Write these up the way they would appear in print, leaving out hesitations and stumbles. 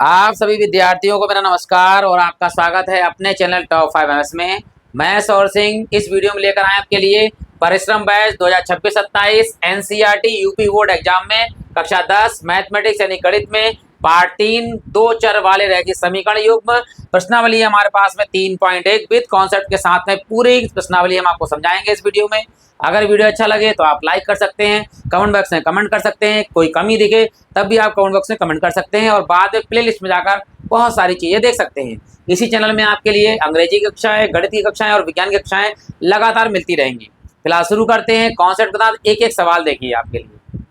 आप सभी विद्यार्थियों को मेरा नमस्कार और आपका स्वागत है अपने चैनल टॉप 5 एमएस में। मैं सौर सिंह इस वीडियो में लेकर आए आपके लिए परिश्रम batch 2026-27 NCERT UP board exam में कक्षा 10 मैथमेटिक्स यानी गणित में पार्ट 3 दो चर वाले रैखिक समीकरण युग्म प्रश्नावली हमारे पास में 3.1 विद कॉन्सेप्ट के साथ में पूरी प्रश्नावली हम आपको समझाएंगे इस वीडियो में। अगर वीडियो अच्छा लगे तो आप लाइक कर सकते हैं, कमेंट बॉक्स में कमेंट कर सकते हैं, कोई कमी दिखे तब भी आप कमेंट बॉक्स में कमेंट कर सकते हैं और बाद में प्लेलिस्ट में जाकर बहुत सारी चीज़ें देख सकते हैं। इसी चैनल में आपके लिए अंग्रेजी की कक्षाएं, गणित की कक्षाएं और विज्ञान की कक्षाएं लगातार मिलती रहेंगी। फिलहाल शुरू करते हैं कॉन्सेप्ट के साथ। एक एक सवाल देखिए आपके लिए।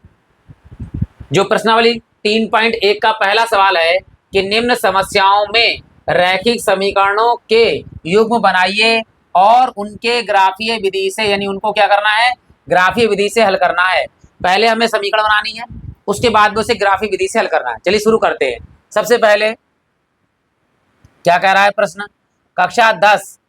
जो प्रश्नावली 3.1 का पहला सवाल है कि निम्न समस्याओं में रैखिक समीकरणों के युग्म बनाइए और उनके ग्राफीय विधि से, यानी उनको क्या करना है, ग्राफीय विधि से हल करना है। पहले हमें समीकरण बनानी है, उसके बाद में उसे ग्राफीय विधि से हल करना है। चलिए शुरू करते हैं। सबसे पहले क्या कह रहा है प्रश्न, कक्षा 10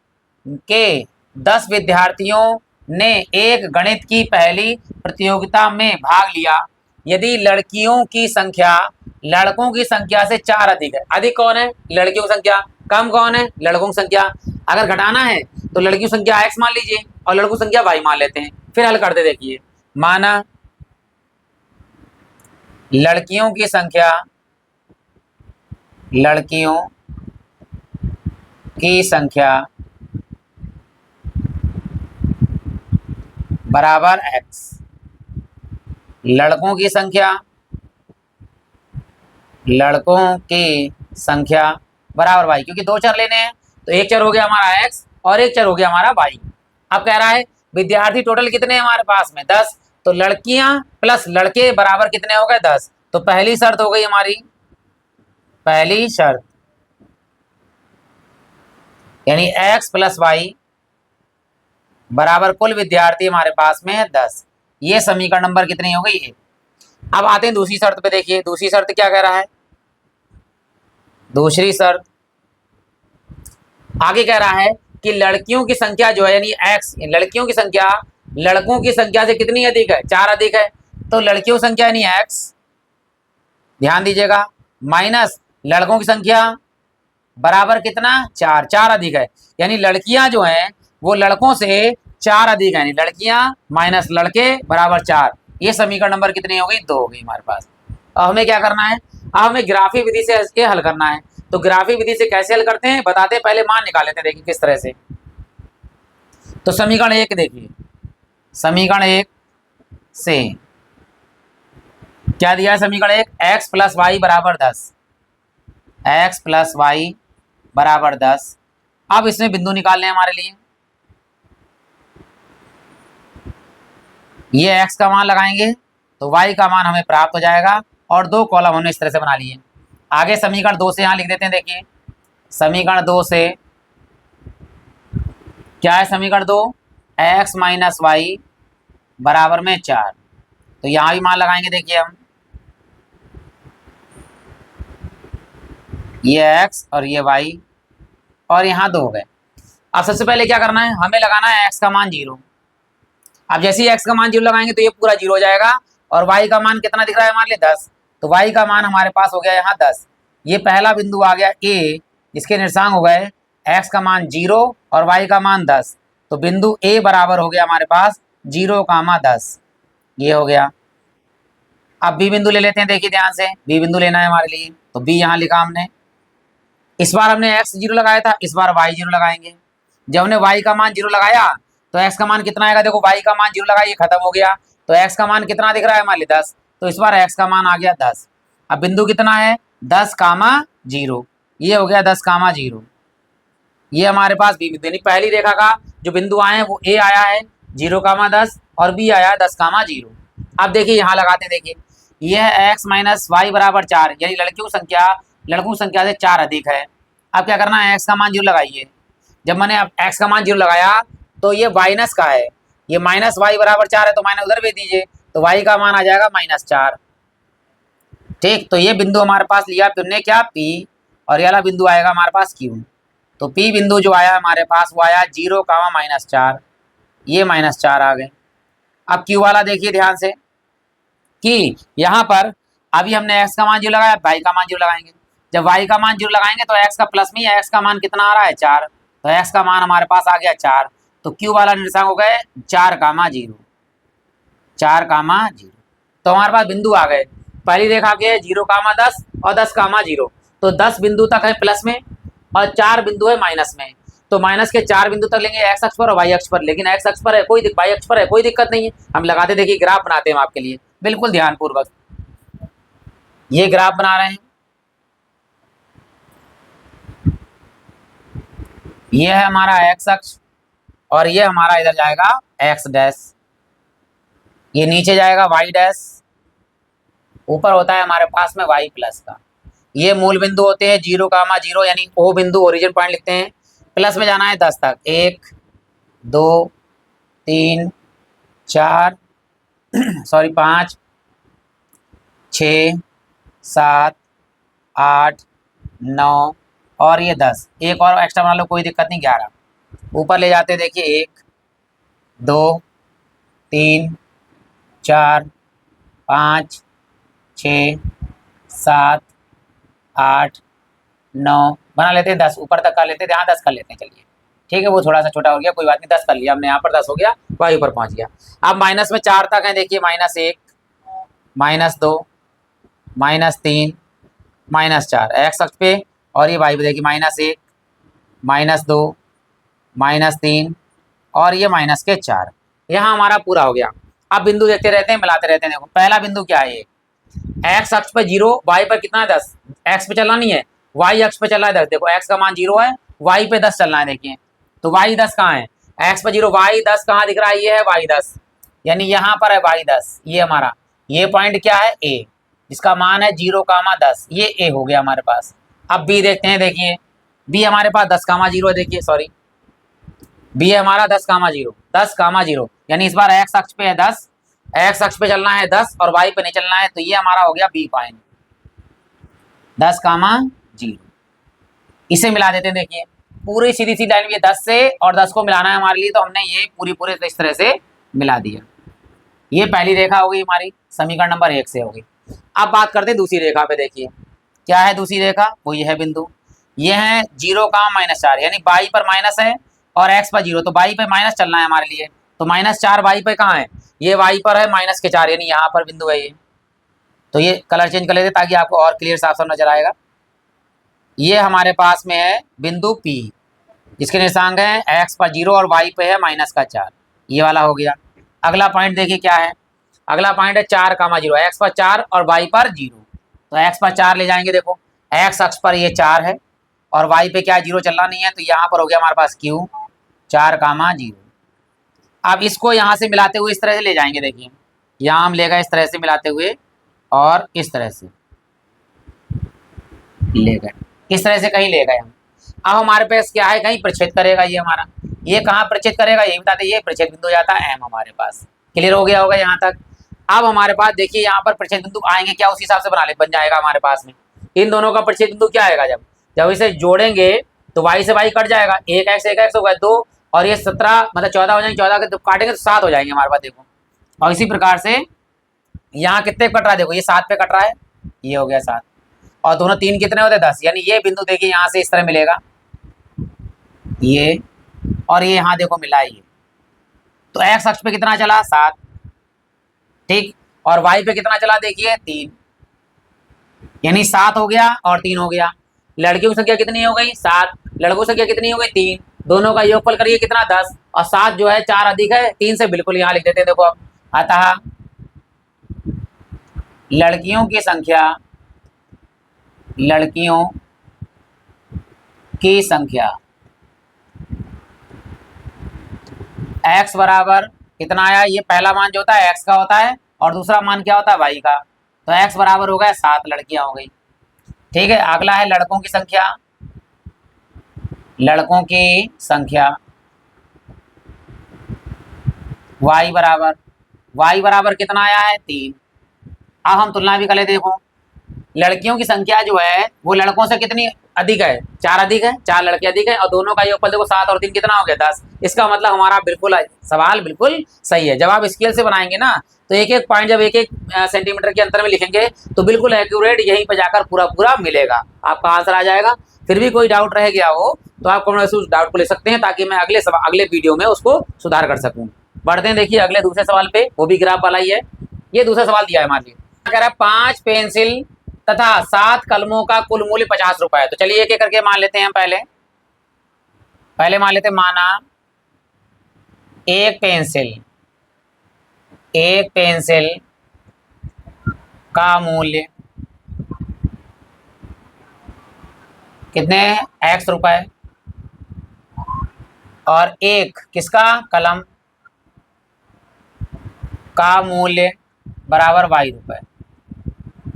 के 10 विद्यार्थियों ने एक गणित की पहली प्रतियोगिता में भाग लिया। यदि लड़कियों की संख्या लड़कों की संख्या से 4 अधिक है, अधिक कौन है, लड़कियों की संख्या, कम कौन है, लड़कों की संख्या। अगर घटाना है तो लड़कियों की संख्या x मान लीजिए और लड़कों की संख्या y मान लेते हैं, फिर हल करते देखिए। माना लड़कियों की संख्या बराबर x, लड़कों की संख्या बराबर y, क्योंकि दो चर लेने हैं तो एक चर हो गया हमारा x और एक चर हो गया हमारा y। अब कह रहा है विद्यार्थी टोटल कितने हैं हमारे पास में 10, तो लड़कियां प्लस लड़के बराबर कितने हो गए 10। तो पहली शर्त हो गई हमारी, पहली शर्त यानी x प्लस y बराबर कुल विद्यार्थी हमारे पास में है 10। ये समीकरण नंबर कितनी हो गई है। अब आते हैं दूसरी शर्त पे। देखिए दूसरी शर्त क्या कह रहा है, दूसरी शर्त आगे कह रहा है कि लड़कियों की संख्या जो है यानी x, लड़कियों की संख्या लड़कों की संख्या से कितनी अधिक है, 4 अधिक है। तो लड़कियों की संख्या यानी x, ध्यान दीजिएगा, माइनस लड़कों की संख्या बराबर कितना 4, 4 अधिक है। यानी लड़कियां जो हैं वो लड़कों से 4 अधिक है, यानी लड़कियां माइनस लड़के बराबर 4। ये समीकरण नंबर कितनी हो गई, 2 हो गई हमारे पास। अब हमें क्या करना है, अब हमें ग्राफी विधि से इसके हल करना है। तो ग्राफी विधि से कैसे हल करते हैं बताते हैं, पहले मान निकाल लेते हैं। देखिए किस तरह से। तो समीकरण 1 देखिए, समीकरण 1 से क्या दिया है, समीकरण 1 x प्लस वाई बराबर 10, x प्लस वाई बराबर 10। अब इसमें बिंदु निकालने हमारे लिए, ये x का मान लगाएंगे तो y का मान हमें प्राप्त हो जाएगा और 2 कॉलम हमने इस तरह से बना लिए। आगे समीकरण 2 से यहाँ लिख देते हैं। देखिए समीकरण 2 से क्या है, समीकरण 2 x माइनस वाई बराबर में 4। तो यहाँ भी मान लगाएंगे। देखिए हम ये x और ये y और यहाँ 2 हो गए। अब सबसे पहले क्या करना है, हमें लगाना है x का मान 0। अब जैसे ही x का मान 0 लगाएंगे तो ये पूरा 0 हो जाएगा और y का मान कितना दिख रहा है हमारे लिए 10। तो y का मान हमारे पास हो गया यहाँ 10। ये पहला बिंदु आ गया a, जिसके निर्देशांक हो गए x का मान 0 और y का मान 10। तो बिंदु a बराबर हो गया हमारे पास 0,10, ये हो गया। अब b बिंदु ले लेते हैं। देखिए ध्यान से, b बिंदु लेना है हमारे लिए, तो b यहाँ लिखा हमने। इस बार हमने x 0 लगाया था, इस बार y 0 लगाएंगे। जब हमने y का मान 0 लगाया तो x का मान कितना आएगा, देखो y का मान 0 लगाइए, खत्म हो गया। तो x का मान कितना दिख रहा है हमारे लिए 10, तो इस बार x का मान आ गया 10। अब बिंदु कितना है 10,0, ये हो गया 10,0। ये हमारे पास बी बिंदु, यानी पहली रेखा का जो बिंदु आए हैं वो a आया है 0,10 और b आया है 10,0। अब देखिए यहाँ लगाते हैं। देखिए यह x माइनस वाई बराबर 4, यानी लड़कों की संख्या से 4 अधिक है। अब क्या करना है, x का मान 0 लगाइए। जब मैंने अब x का मान 0 लगाया तो ये माइनस का है, ये माइनस वाई बराबर 4 है, तो माइनस उधर भेज दीजिए, तो y का मान आ जाएगा -4। ठीक, तो ये बिंदु हमारे पास लिया फिर क्या p, और ये वाला बिंदु आएगा हमारे पास q। तो p बिंदु जो आया हमारे पास वो आया 0,-4, ये -4 आ गए। अब q वाला देखिए ध्यान से कि यहाँ पर अभी हमने x का मान 0 लगाया, y का मान 0 लगाएंगे। जब y का मान 0 लगाएंगे तो x का प्लस में x का मान कितना आ रहा है 4, तो x का मान हमारे पास आ गया 4, तो q वाला निर्देशांक हो गए 4,0, 4,0। तो हमारे पास बिंदु आ गए। पहली रेखा के 0,10 और 10,0, तो 10 बिंदु तक है प्लस में और 4 बिंदु है माइनस में, तो माइनस के 4 बिंदु तक लेंगे x अक्ष पर और y अक्ष पर, लेकिन x अक्ष पर है कोई y अक्ष पर है कोई दिक्कत नहीं है। हम लगाते देखिए ग्राफ बनाते हैं आपके लिए बिल्कुल ध्यानपूर्वक, ये ग्राफ बना रहे हैं, ये है हमारा x अक्ष और ये हमारा इधर जाएगा x डैश, ये नीचे जाएगा y डैश, ऊपर होता है हमारे पास में y प्लस का। ये मूल बिंदु होते हैं 0,0 यानी ओ बिंदु ओरिजिन पॉइंट लिखते हैं। प्लस में जाना है 10 तक, 1 2 3 4 सॉरी 5 6 7 8 9 और ये 10, एक और एक्स्ट्रा बना लो कोई दिक्कत नहीं, 11 ऊपर ले जाते देखिए 1 2 3 4 5 6 7 8 9 बना लेते हैं, 10 ऊपर तक कर लेते हैं, यहाँ 10 कर लेते हैं, चलिए ठीक है, वो थोड़ा सा छोटा हो गया कोई बात नहीं, 10 कर लिया हमने, यहाँ पर 10 हो गया, वही ऊपर पहुँच गया। अब माइनस में 4 तक है देखिए, -1 -2 -3 -4 एक्स अक्ष पे, और ये वाई पे देखिए -1 -2 -3 और ये -4, यहाँ हमारा पूरा हो गया। अब बिंदु देखते रहते हैं मिलाते रहते हैं। देखो पहला बिंदु क्या है, एक्स अक्ष पर 0, वाई पर कितना है 10, एक्स पे चलना नहीं है वाई अक्ष पे चलना है 10, देखो एक्स का मान 0 है वाई पे 10 चलना है, देखिए तो वाई 10 कहाँ है, एक्स पे 0 वाई 10 कहाँ दिख रहा है, ये है वाई 10 यानी यहाँ पर है वाई 10, ये हमारा ये पॉइंट क्या है ए, जिसका मान है 0,10, ये ए हो गया हमारे पास। अब बी देखते हैं, देखिए बी हमारे पास 10,0 है, देखिए सॉरी बी है हमारा 10,0 यानी इस बार एक्स अक्ष पे है 10, एक्स अक्ष पे चलना है 10 और वाई पे नहीं चलना है, तो ये हमारा हो गया बी पॉइंट 10,0। इसे मिला देते हैं, देखिए पूरी सीधी सी लाइन, ये 10 से और 10 को मिलाना है हमारे लिए, तो हमने ये पूरे इस तरह से मिला दिया। ये पहली रेखा हो गई हमारी, समीकरण नंबर 1 से होगी। अब बात करते हैं दूसरी रेखा पे, देखिए क्या है दूसरी रेखा, वो ये है बिंदु, ये है 0,-4 यानी वाई पर माइनस है और एक्स पर 0, तो वाई पे माइनस चलना है हमारे लिए, तो -4 वाई पे कहाँ है, ये वाई पर है -4 यानी यहाँ पर बिंदु है ये, तो ये कलर चेंज कर लेते ताकि आपको और क्लियर साफ साफ नजर आएगा। ये हमारे पास में है बिंदु P, जिसके निर्देशांक है एक्स पर 0 और वाई पे है -4, ये वाला हो गया। अगला पॉइंट देखिए क्या है, अगला पॉइंट है 4,0, एक्स पर 4 और वाई पर 0, तो एक्स पर 4 ले जाएंगे, देखो एक्स अक्ष पर ये 4 है और वाई पे क्या 0 चलना नहीं है, तो यहाँ पर हो गया हमारे पास Q 4,0। अब इसको यहाँ से मिलाते हुए इस तरह से ले जाएंगे, देखिए यहाँ हम लेगा इस तरह से मिलाते हुए और इस तरह से ले गए, इस तरह से कहीं ले गए हम। अब हमारे पास क्या है, कहीं प्रच्छेद करेगा ये हमारा, ये कहाँ प्रच्छेद करेगा ये बताते, ये प्रच्छेद बिंदु जाता है एम हमारे पास, क्लियर हो गया होगा यहाँ तक। अब हमारे पास देखिए यहाँ पर प्रच्छेद बिंदु आएंगे क्या, उसी हिसाब से बन जाएगा हमारे पास में। इन दोनों का प्रच्छेद बिंदु क्या आएगा, जब इसे जोड़ेंगे तो वाई से वाई कट जाएगा, एक एक्स हो गया 2 और ये 17 मतलब 14 हो जाएंगे, 14 के काटेंगे तो 7 हो जाएंगे हमारे पास, देखो। और इसी प्रकार से यहाँ कितने कट रहा है, देखो ये 7 पे कट रहा है, ये हो गया 7 और दोनों 3 कितने होते हैं 10, यानी ये बिंदु देखिए यहाँ से इस तरह मिलेगा ये, और ये यहाँ देखो मिला है ये, तो एक्स अक्ष पे कितना चला 7, ठीक, और वाई पे कितना चला देखिए 3, यानी 7 हो गया और 3 हो गया। लड़कियों की संख्या कितनी हो गई 7, लड़कों की संख्या कितनी हो गई 3, दोनों का योगफल करिए कितना 10, और 7 जो है 4 अधिक है 3 से, बिल्कुल यहाँ लिख देते हैं, देखो अब अतः लड़कियों की संख्या x बराबर कितना आया, ये पहला मान जो होता है x का होता है और दूसरा मान क्या होता है y का, तो x बराबर हो गया 7 लड़कियां हो गई, ठीक है। अगला है लड़कों की संख्या y बराबर कितना आया है 3। अब हम तुलना भी कर लेते, देखो लड़कियों की संख्या जो है वो लड़कों से कितनी अधिक है, 4 अधिक है, 4 लड़के अधिक है और दोनों का योगफल देखो 7 और 3 कितना हो गया 10। इसका मतलब हमारा बिल्कुल सवाल बिल्कुल सही है। जब आप स्केल से बनाएंगे ना तो एक एक पॉइंट जब एक एक सेंटीमीटर के अंतर में लिखेंगे तो बिल्कुल एक्यूरेट यहीं पर जाकर पूरा पूरा मिलेगा, आपका आंसर आ जाएगा। फिर भी कोई डाउट रह गया हो तो आप कमेंट में उस डाउट को ले सकते हैं ताकि मैं अगले वीडियो में उसको सुधार कर सकूं। बढ़ते हैं देखिए अगले दूसरे सवाल पे, वो भी ग्राफ वाला ही है। ये दूसरा सवाल दिया है, मान लीजिए कह रहा है 5 पेंसिल तथा 7 कलमों का कुल मूल्य 50 रुपए है। तो चलिए एक एक करके मान लेते हैं। पहले मान लेते हैं, माना एक पेंसिल का मूल्य कितने x रुपए और एक किसका कलम का मूल्य बराबर y रुपए।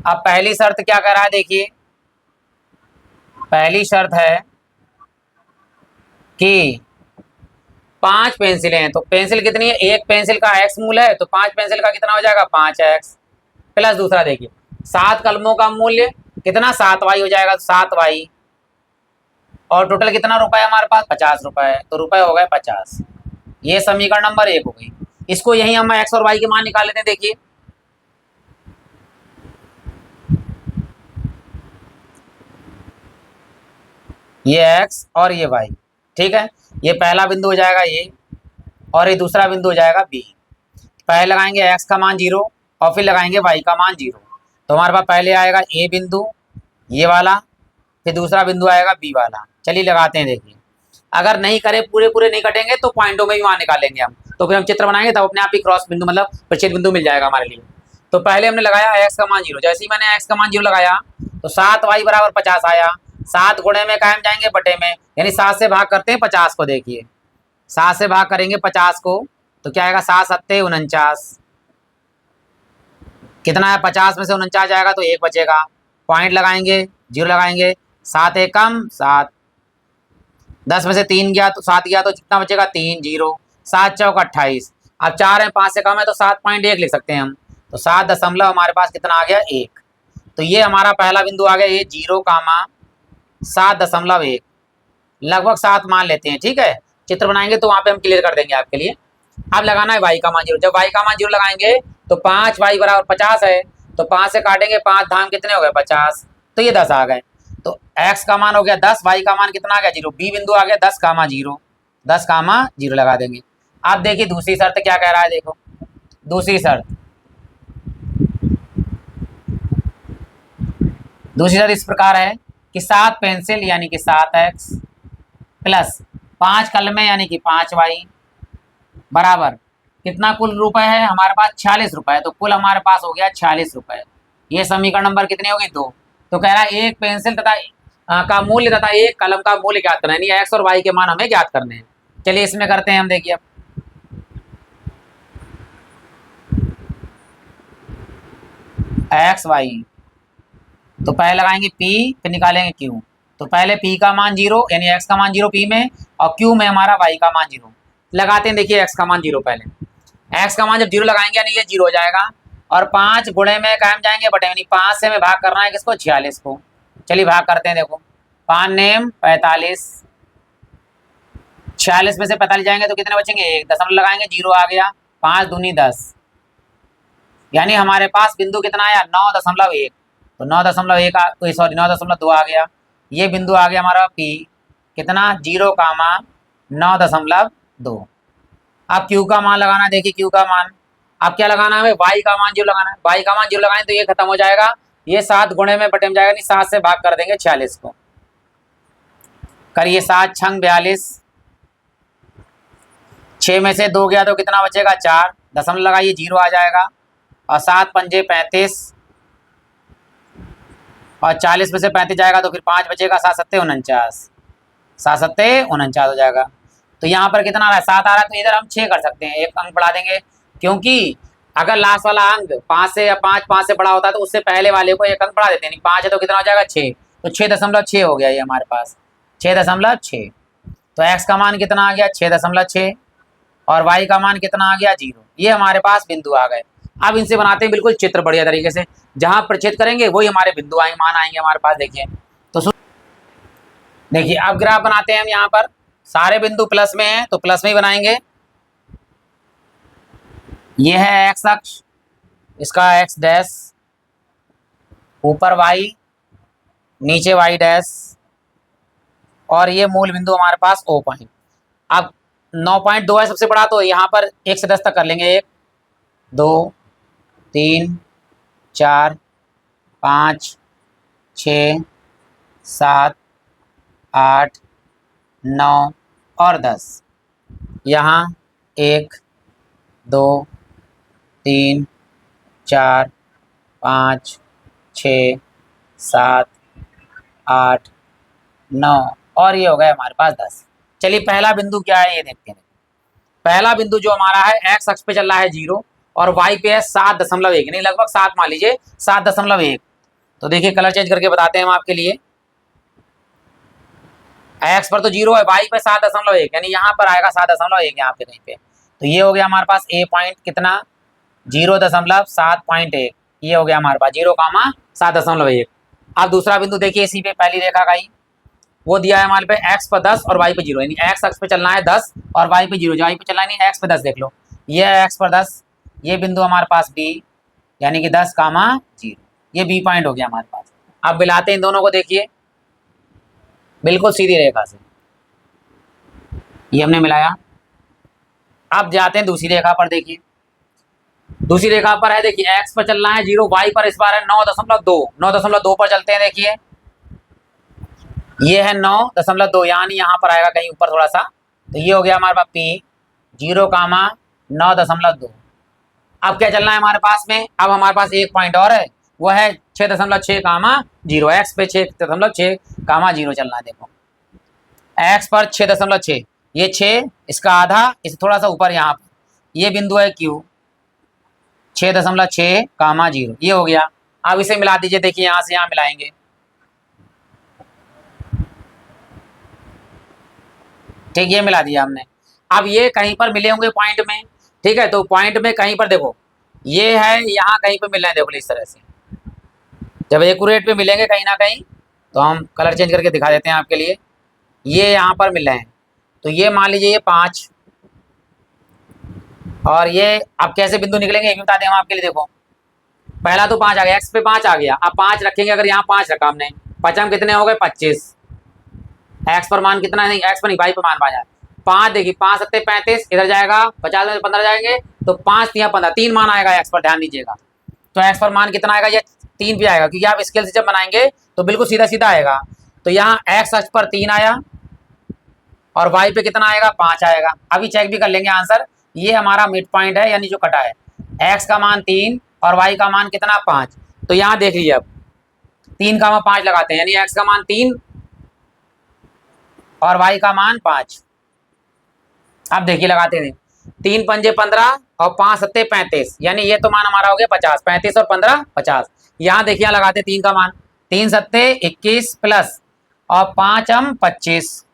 अब पहली शर्त क्या कह रहा है, देखिए पहली शर्त है कि 5 पेंसिलें हैं, तो पेंसिल कितनी है, एक पेंसिल का x मूल्य है तो 5 पेंसिल का कितना हो जाएगा 5x प्लस दूसरा देखिए 7 कलमों का मूल्य कितना 7y हो जाएगा, 7y और टोटल कितना रुपए है हमारे पास 50 रुपए, तो रुपए हो गए 50। ये समीकरण नंबर 1 हो गई। इसको यही हम x और y के मान निकाल लेते हैं। देखिए ये x और ये y, ठीक है। ये पहला बिंदु हो जाएगा ये और ये दूसरा बिंदु हो जाएगा b। पहले लगाएंगे x का मान 0 और फिर लगाएंगे y का मान 0। तो हमारे पास पहले आएगा a बिंदु ये वाला, फिर दूसरा बिंदु आएगा b वाला। चलिए लगाते हैं। देखिए अगर नहीं करे पूरे पूरे नहीं कटेंगे तो पॉइंटों में भी मान निकालेंगे हम, तो फिर हम चित्र बनाएंगे तब अपने आप ही क्रॉस बिंदु मतलब प्रच्छेद बिंदु मिल जाएगा हमारे लिए। तो पहले हमने लगाया x का मान 0, जैसे ही मैंने x का मान 0 लगाया तो 7y बराबर 50 आया। 7 गुणे में कायम जाएंगे बटे में, यानी 7 से भाग करते हैं 50 को। देखिए 7 से भाग करेंगे 50 को तो क्या आएगा 7 सत्ते 49, कितना है 50 में से 49 जाएगा तो 1 बचेगा। पॉइंट लगाएंगे 0 लगाएंगे, 7 एक कम 7, 10 में से 3 गया तो 7 गया तो कितना बचेगा 3 0, 7 चौक 28। अब 4 है 5 से कम है तो 7.1 लिख सकते हैं हम, तो 7 दशमलव हमारे पास कितना आ गया 1। तो ये हमारा पहला बिंदु आ गया, ये 0,7.1 लगभग 7 मान लेते हैं, ठीक है। चित्र बनाएंगे तो वहाँ पे हम क्लियर कर देंगे आपके लिए। अब लगाना है y का मान 0। जब y का मान 0 लगाएंगे तो 5y बराबर 50 है, तो 5 से काटेंगे 5 धाम कितने हो गए 50, तो ये 10 आ गए। तो x का मान हो गया 10, y का मान कितना आ गया 0, b बिंदु आ गया 10,0, 10,0 लगा देंगे। अब देखिए दूसरी शर्त क्या कह रहा है, देखो दूसरी शर्त इस प्रकार है कि 7 पेंसिल यानी कि 7x प्लस 5 कलमें यानी कि 5y बराबर कितना कुल रुपए है हमारे पास 46 रुपए। तो कुल हमारे पास हो गया 46 रुपए। ये समीकरण नंबर कितनी होगी 2। तो कह रहा है एक पेंसिल तथा का मूल्य तथा एक कलम का मूल्य ज्ञात करना है, यानी x और y के मान हमें ज्ञात करने हैं। चलिए इसमें करते हैं हम। देखिए अब x y, तो पहले लगाएंगे p फिर निकालेंगे q। तो पहले p का मान 0 यानी x का मान 0 p में और q में हमारा y का मान 0 लगाते हैं। देखिए x का मान 0, पहले x का मान जब 0 लगाएंगे यानी ये 0 हो जाएगा और 5 गुणे में कायम जाएंगे बटे, यानी 5 से हमें भाग करना है किसको 46 को। चलिए भाग करते हैं। देखो 5 नेम 45, 46 में से 45 जाएंगे तो कितने बचेंगे 1, दशमलव लगाएंगे 0 आ गया, 5 दूनी 10, यानी हमारे पास बिंदु कितना आया 9.1। तो 9.1 सॉरी 9.2 आ गया। ये बिंदु आ गया हमारा P कितना 0,9.2। अब Q का मान लगाना। देखिए Q का मान अब क्या लगाना है हमें, y का मान 0 लगाना है। y का मान 0 लगाएं तो ये खत्म हो जाएगा, ये 7 गुणे में बटे में जाएगा, नहीं 7 से भाग कर देंगे 46 को। करिए 7 छंग 42, 6 में से 2 गया तो कितना बचेगा 4, दशमलव लगाइए 0 आ जाएगा और 7 पंजे 35 और 40 में से 35 जाएगा तो फिर 5 बचेगा, 7 सत्ते 49, 7 सत्ते 49 हो जाएगा। तो यहाँ पर कितना आ रहा है 7 आ रहा है, तो इधर हम 6 कर सकते हैं, एक अंक बढ़ा देंगे, क्योंकि अगर लास्ट वाला अंक 5 से या 5 से बड़ा होता है तो उससे पहले वाले को एक अंक बढ़ा देते हैं। 5 है तो कितना हो जाएगा 6, तो 6.6 हो गया ये हमारे पास 6.6। तो x का मान कितना आ गया 6.6 और y का मान कितना आ गया 0। ये हमारे पास बिंदु आ गए। अब इनसे बनाते हैं बिल्कुल चित्र बढ़िया तरीके से, जहां प्रच्छेद करेंगे वही हमारे बिंदु आएंगे, मान आएंगे हमारे पास। देखिए तो देखिए अब ग्राफ बनाते हैं हम। यहाँ पर सारे बिंदु प्लस में हैं तो प्लस में ही बनाएंगे। ये है एक्स अक्ष, इसका एक्स डैश, ऊपर वाई, नीचे वाई डैश, और ये मूल बिंदु हमारे पास ओ पॉइंट। अब 9.2 है सबसे बड़ा, तो यहाँ पर 1 से 10 तक कर लेंगे। 1 2 3 4 5 6 7 8 9 और 10। यहाँ 1 2 3 4 5 6 7 8 9 और ये हो गया हमारे पास 10। चलिए पहला बिंदु क्या है ये देखते हैं। पहला बिंदु जो हमारा है एक्स अक्ष पे चल रहा है 0 और वाई पे है 7.1, नहीं लगभग 7 मान लीजिए, 7.1। तो देखिए कलर चेंज करके बताते हैं हम आपके लिए। एक्स पर तो 0 है, वाई पे 7.1, यानी यहाँ पर आएगा 7.1 यहाँ पे कहीं पे। तो ये हो गया हमारे पास ए पॉइंट कितना, 0.7.1। ये हो गया हमारे पास 0,7.1। अब दूसरा बिंदु देखिए इसी पे पहली रेखा का ही, वो दिया है हमारे पे एक्स पर 10 और वाई पे 0, यानी एक्स अक्ष पे चलना है 10 और वाई पे 0, वाई पे चलना नहीं एक्स पे 10। देख लो ये है एक्स पर 10, ये बिंदु हमारे पास बी, यानी कि 10,0, ये बी पॉइंट हो गया हमारे पास। अब मिलाते हैं इन दोनों को, देखिए बिल्कुल सीधी रेखा से ये हमने मिलाया। अब जाते हैं दूसरी रेखा पर। देखिए दूसरी रेखा पर है, देखिए एक्स पर चलना है 0, वाई पर इस बार है 9.2, 9.2 पर चलते हैं। देखिए ये है 9.2, यानी यहाँ पर आएगा कहीं ऊपर थोड़ा सा, तो ये हो गया हमारे पास पी 0,9.2। अब क्या चलना है हमारे पास में, अब हमारे पास एक पॉइंट और है, वो है 6.6, एक्स पे 6.6, चलना है। देखो एक्स पर 6.6, ये 6 इसका आधा, इसे थोड़ा सा ऊपर यहाँ पर ये बिंदु है क्यू, 6.6, ये हो गया। अब इसे मिला दीजिए, देखिए यहाँ से यहाँ मिलाएंगे, ठीक, ये मिला दिया हमने। अब ये कहीं पर मिले होंगे पॉइंट में, ठीक है, तो पॉइंट में कहीं पर देखो ये है, यहाँ कहीं पर मिल रहे हैं, देखो इस तरह से। जब एक्यूरेट पे मिलेंगे कहीं ना कहीं, तो हम कलर चेंज करके दिखा देते हैं आपके लिए। ये यहाँ पर मिल रहे हैं, तो ये मान लीजिए ये 5, और ये अब कैसे बिंदु निकलेंगे ये भी बता दें हम आपके लिए। देखो पहला तो 5 आ गया, एक्स पे 5 आ गया, अब 5 रखेंगे, अगर यहाँ 5 रखा हमने, 5 कितने हो गए 25, एक्स पर मान कितना, नहीं एक्स पर नहीं वाई पर मान 5 आया, 5 देखिए 5 सत्ते 35, इधर जाएगा 50 में 15 जाएंगे, तो 5 या 15, 3 मान आएगा एक्स पर, ध्यान दीजिएगा। तो एक्स पर मान कितना आएगा, ये 3 पे आएगा, क्योंकि आप स्केल से जब बनाएंगे तो बिल्कुल सीधा सीधा आएगा। तो यहाँ एक्स अक्ष पर 3 आया और वाई पे कितना आएगा 5 आएगा। अभी चेक भी कर लेंगे आंसर, ये हमारा मिड पॉइंट है, यानी जो कटा है, एक्स का मान 3 और वाई का मान कितना 5। तो यहाँ देख लीजिए, अब 3,5 लगाते हैं, यानी एक्स का मान 3 और वाई का मान 5। अब देखिए लगाते हैं, 3 पंजे 15 और 5 सत्ते 35, यानी ये तो मान हमारा हो गया 50, 35 और 15 50। यहाँ देखिए यहाँ लगाते 3 का मान, 3 सत्ते 21 प्लस और 5 हम 25,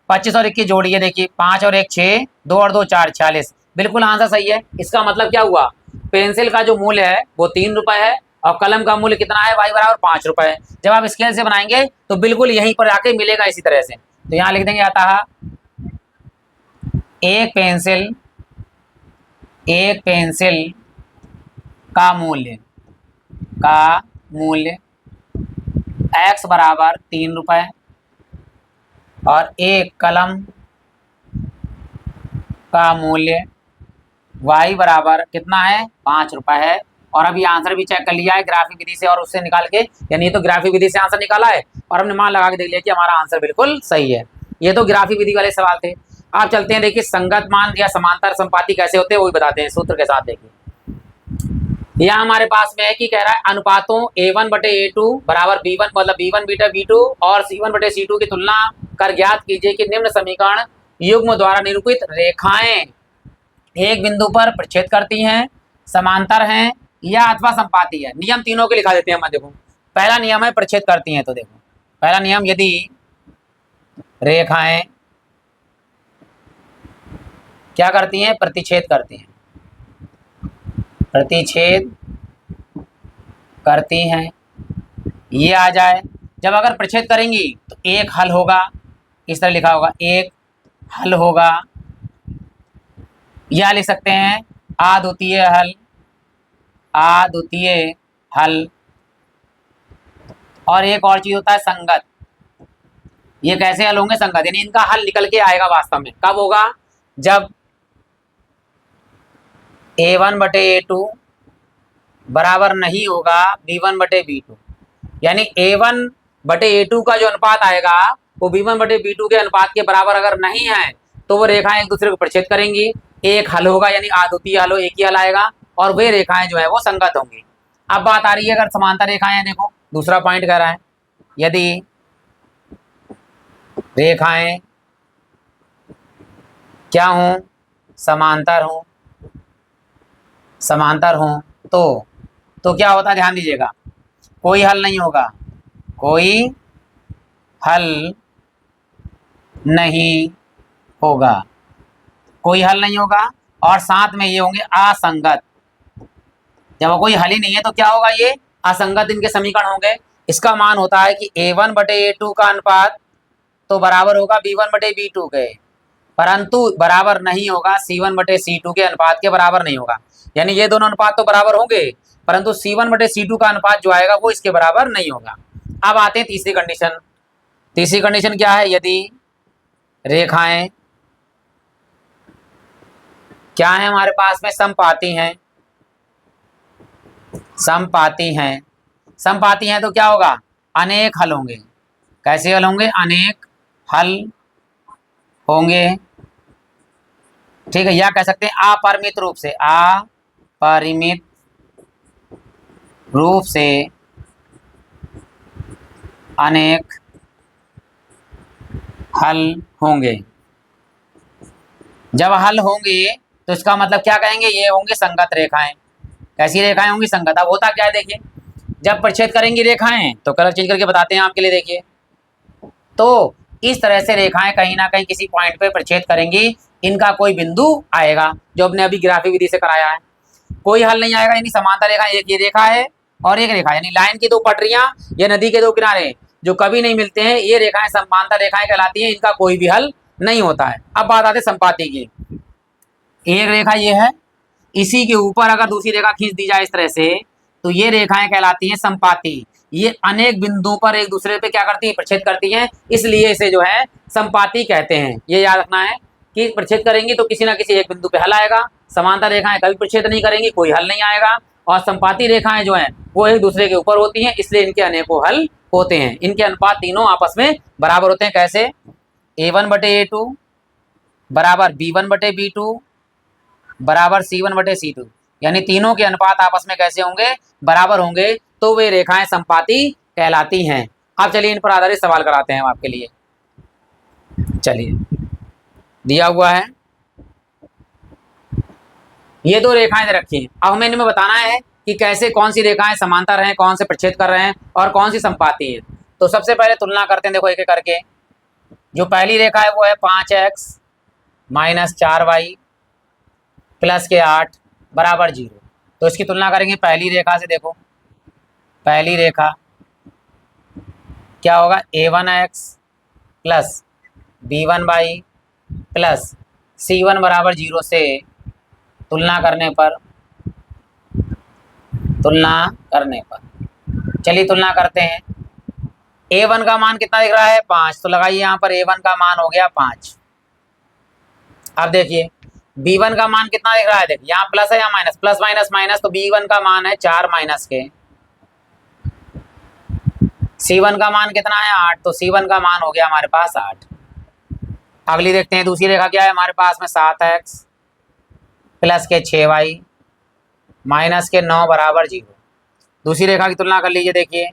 25 और 21 जोड़िए, देखिए 5 और 1 6, 2 और 2 4, 46। बिल्कुल आंसर सही है। इसका मतलब क्या हुआ, पेंसिल का जो मूल्य है वो 3 रुपए है और कलम का मूल्य कितना है, वाई बराबर 5 रुपए है। जब आप स्केल से बनाएंगे तो बिल्कुल यहीं पर आके मिलेगा इसी तरह से। तो यहाँ लिख देंगे, आता है एक पेंसिल का मूल्य x बराबर 3 रुपए और एक कलम का मूल्य y बराबर कितना है 5 रुपए है। और अभी आंसर भी चेक कर लिया है ग्राफिक विधि से और उससे निकाल के, यानी ये तो ग्राफिक विधि से आंसर निकाला है और हमने मान लगा के देख लिया कि हमारा आंसर बिल्कुल सही है। ये तो ग्राफिक विधि वाले सवाल थे। आप चलते हैं, देखिए संगत मान या समांतर संपाती कैसे होते हैं वो भी बताते हैं सूत्र के साथ। देखिए यहाँ हमारे पास में है कि कह रहा है अनुपातों A1/A2 बराबर B1, मतलब B1 बीटा B2 और C1/C2 की तुलना कर ज्ञात कीजिए कि निम्न समीकरण युग्म द्वारा निरूपित रेखाएं एक बिंदु पर प्रक्षेद करती हैं, समांतर हैं या अथवा संपाती है। नियम तीनों के लिखा देते हैं हम। देखो पहला नियम है प्रक्षेद करती हैं, तो देखो पहला नियम, यदि रेखाएं क्या करती हैं, प्रतिच्छेद करती हैं, प्रतिच्छेद करती हैं, ये आ जाए। जब अगर प्रक्षेद करेंगी तो एक हल होगा, इस तरह लिखा होगा, एक हल होगा, या लिख सकते हैं अद्वितीय हल, अद्वितीय हल। और एक और चीज होता है संगत। ये कैसे हल होंगे? संगत, यानी इनका हल निकल के आएगा वास्तव में। कब होगा? जब a1/a2 बराबर नहीं होगा b1/b2, यानी a1/a2 का जो अनुपात आएगा वो b1/b2 के अनुपात के बराबर अगर नहीं है तो वो रेखाएं एक दूसरे को प्रतिच्छेद करेंगी। एक हल होगा, यानी अद्वितीय हल हो, एक ही हल आएगा, और वे रेखाएं जो है वो संगत होंगी। अब बात आ रही है अगर समांतर रेखाएं हैं, देखो दूसरा पॉइंट कह रहा है, यदि रेखाएं क्या हों? समांतर हों, समांतर हों तो क्या होता है? ध्यान दीजिएगा, कोई हल नहीं होगा, कोई हल नहीं होगा, कोई हल नहीं होगा, और साथ में ये होंगे असंगत। जब कोई हल ही नहीं है तो क्या होगा? ये असंगत इनके समीकरण होंगे। इसका मान होता है कि a1/a2 का अनुपात तो बराबर होगा b1/b2 के, परंतु बराबर नहीं होगा c1/c2 के अनुपात के बराबर नहीं होगा। यानी ये दोनों अनुपात तो बराबर होंगे, परंतु c1/c2 का अनुपात जो आएगा वो इसके बराबर नहीं होगा। अब आते हैं तीसरी कंडीशन। तीसरी कंडीशन क्या है? यदि रेखाएं क्या है हमारे पास में? समपाती हैं, समपाती हैं, समपाती हैं तो क्या होगा? अनेक हल होंगे। कैसे हल होंगे? अनेक हल होंगे, ठीक है। या कह सकते हैं अपरिमित रूप से, अपरिमित रूप से अनेक हल होंगे। जब हल होंगे तो इसका मतलब क्या कहेंगे? ये होंगे संगत रेखाएं। कैसी रेखाएं होंगी? संगत। अब होता क्या है देखिए, जब परिच्छेद करेंगी रेखाएं तो कलर चेंज करके बताते हैं आपके लिए, देखिए। तो इस तरह से रेखाएं कहीं ना कहीं किसी पॉइंट पे परिच्छेद करेंगी, इनका कोई बिंदु आएगा जो हमने अभी ग्राफिक विधि से कराया है। कोई हल नहीं आएगा, यानी समांतर रेखा, एक ये रेखा है और एक रेखा, यानी लाइन की दो पटरियां या नदी के दो किनारे जो कभी नहीं मिलते हैं, ये रेखाएं समांतर रेखाएं कहलाती हैं, इनका कोई भी हल नहीं होता है। अब बात आती है संपाती की। एक रेखा ये है, इसी के ऊपर अगर दूसरी रेखा खींच दी जाए इस तरह से तो ये रेखाएं कहलाती हैं संपाती। ये अनेक बिंदुओं पर एक दूसरे पे क्या करती है? प्रच्छेद करती हैं, इसलिए इसे जो है संपाती कहते हैं। ये याद रखना है कि प्रच्छेद करेंगी तो किसी ना किसी एक बिंदु पे हल आएगा। समांतर रेखाएं कभी प्रच्छेद नहीं करेंगी, कोई हल नहीं आएगा। और संपाती रेखाएं जो हैं वो एक दूसरे के ऊपर होती हैं, इसलिए इनके अनेकों हल होते हैं। इनके अनुपात तीनों आपस में बराबर होते हैं। कैसे? a1/a2 बराबर b1/b2 बराबर c1/c2, यानी तीनों के अनुपात आपस में कैसे होंगे? बराबर होंगे, तो वे रेखाएं संपाती कहलाती हैं। अब चलिए इन पर आधारित सवाल कराते हैं हम आपके लिए। चलिए, दिया हुआ है ये दो रेखाएं रखी हैं। अब हमें इनमें बताना है कि कैसे, कौन सी रेखाएं समांतर हैं, कौन से प्रच्छेद कर रहे हैं और कौन सी संपाती हैं। तो सबसे पहले तुलना करते हैं, देखो एक एक करके। जो पहली रेखा है वो है 5x - 4y प्लस के 8 बराबर 0। तो इसकी तुलना करेंगे पहली रेखा से। देखो पहली रेखा क्या होगा? a1x plus b1y plus c1 बराबर 0 से तुलना करने पर, चलिए तुलना करते हैं। a1 का मान कितना दिख रहा है? 5, तो लगाइए यहाँ पर a1 का मान हो गया 5। अब देखिए b1 का मान कितना दिख रहा है? देखिए यहाँ प्लस है या माइनस, प्लस माइनस माइनस, तो b1 का मान है 4 माइनस के। c1 का मान कितना है? 8, तो c1 का मान हो गया हमारे पास 8। अगली देखते हैं, दूसरी रेखा क्या है हमारे पास में? 7x प्लस के 6y माइनस के 9 बराबर 0। दूसरी रेखा की तुलना कर लीजिए। देखिए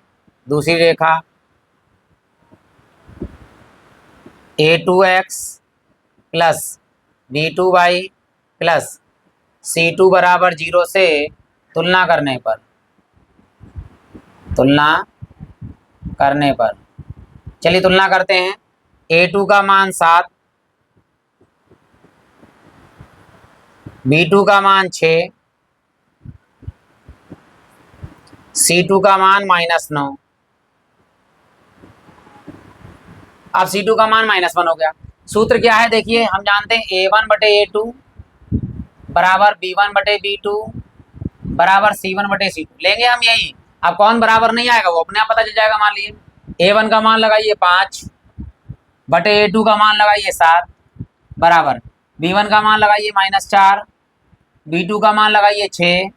दूसरी रेखा a2x plus b2y plus c2 बराबर 0 से तुलना करने पर, चलिए तुलना करते हैं। a2 का मान 7, b2 का मान 6, c2 का मान -9। अब C2 का मान -1 हो गया। सूत्र क्या है देखिए, हम जानते हैं A1/A2 बराबर B1/B2 बराबर C1/C2 लेंगे हम यही। अब कौन बराबर नहीं आएगा वो अपने आप पता चल जाएगा। मान लीजिए A1 का मान लगाइए 5/A2 का मान लगाइए 7 बराबर B1 का मान लगाइए -4, B2 का मान लगाइए 6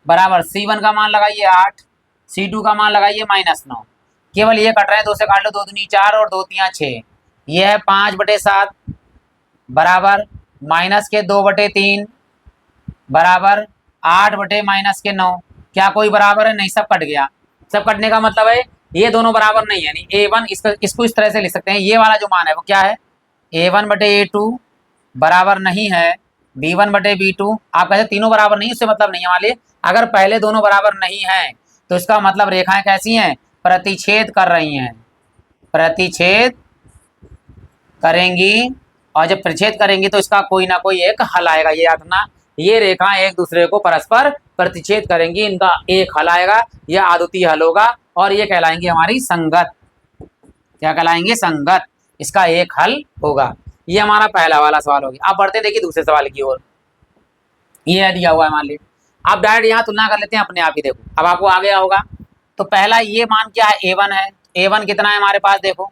बराबर C1 का मान लगाइए 8, C2 का मान लगाइए -9। केवल ये कट रहे हैं, 2 से काट लो, 2 दूनी 4 और 2 तियां 6। ये है 5/7 बराबर -2/3 बराबर 8/-9। क्या कोई बराबर है? नहीं, सब कट गया। सब कटने का मतलब है ये दोनों बराबर नहीं है। यानी A1 इसको इस तरह से लिख सकते हैं, ये वाला जो मान है वो क्या है, A1/A2 बराबर नहीं है B1/B2। आप कहते तीनों बराबर नहीं, उससे मतलब नहीं है। मान लीजिए अगर पहले दोनों बराबर नहीं है तो इसका मतलब रेखाएं कैसी हैं, प्रतिच्छेद कर रही हैं, प्रतिच्छेद करेंगी। और जब प्रतिच्छेद करेंगी तो इसका कोई ना कोई एक हल आएगा। ये याद रखना, ये रेखाएं एक दूसरे को परस्पर प्रतिच्छेद करेंगी, इनका एक हल आएगा, यह आद्वितीय हल होगा और ये कहलाएंगी हमारी संगत। क्या कहलाएंगे? संगत। इसका एक हल होगा। ये हमारा पहला वाला सवाल हो गया। अब बढ़ते देखिए दूसरे सवाल की ओर। ये दिया हुआ है, मान लीजिए आप डायरेक्ट यहाँ तुलना कर लेते हैं अपने आप ही। देखो अब आपको आ गया होगा। तो पहला ये मान क्या है, A1 है। A1 कितना है हमारे पास? देखो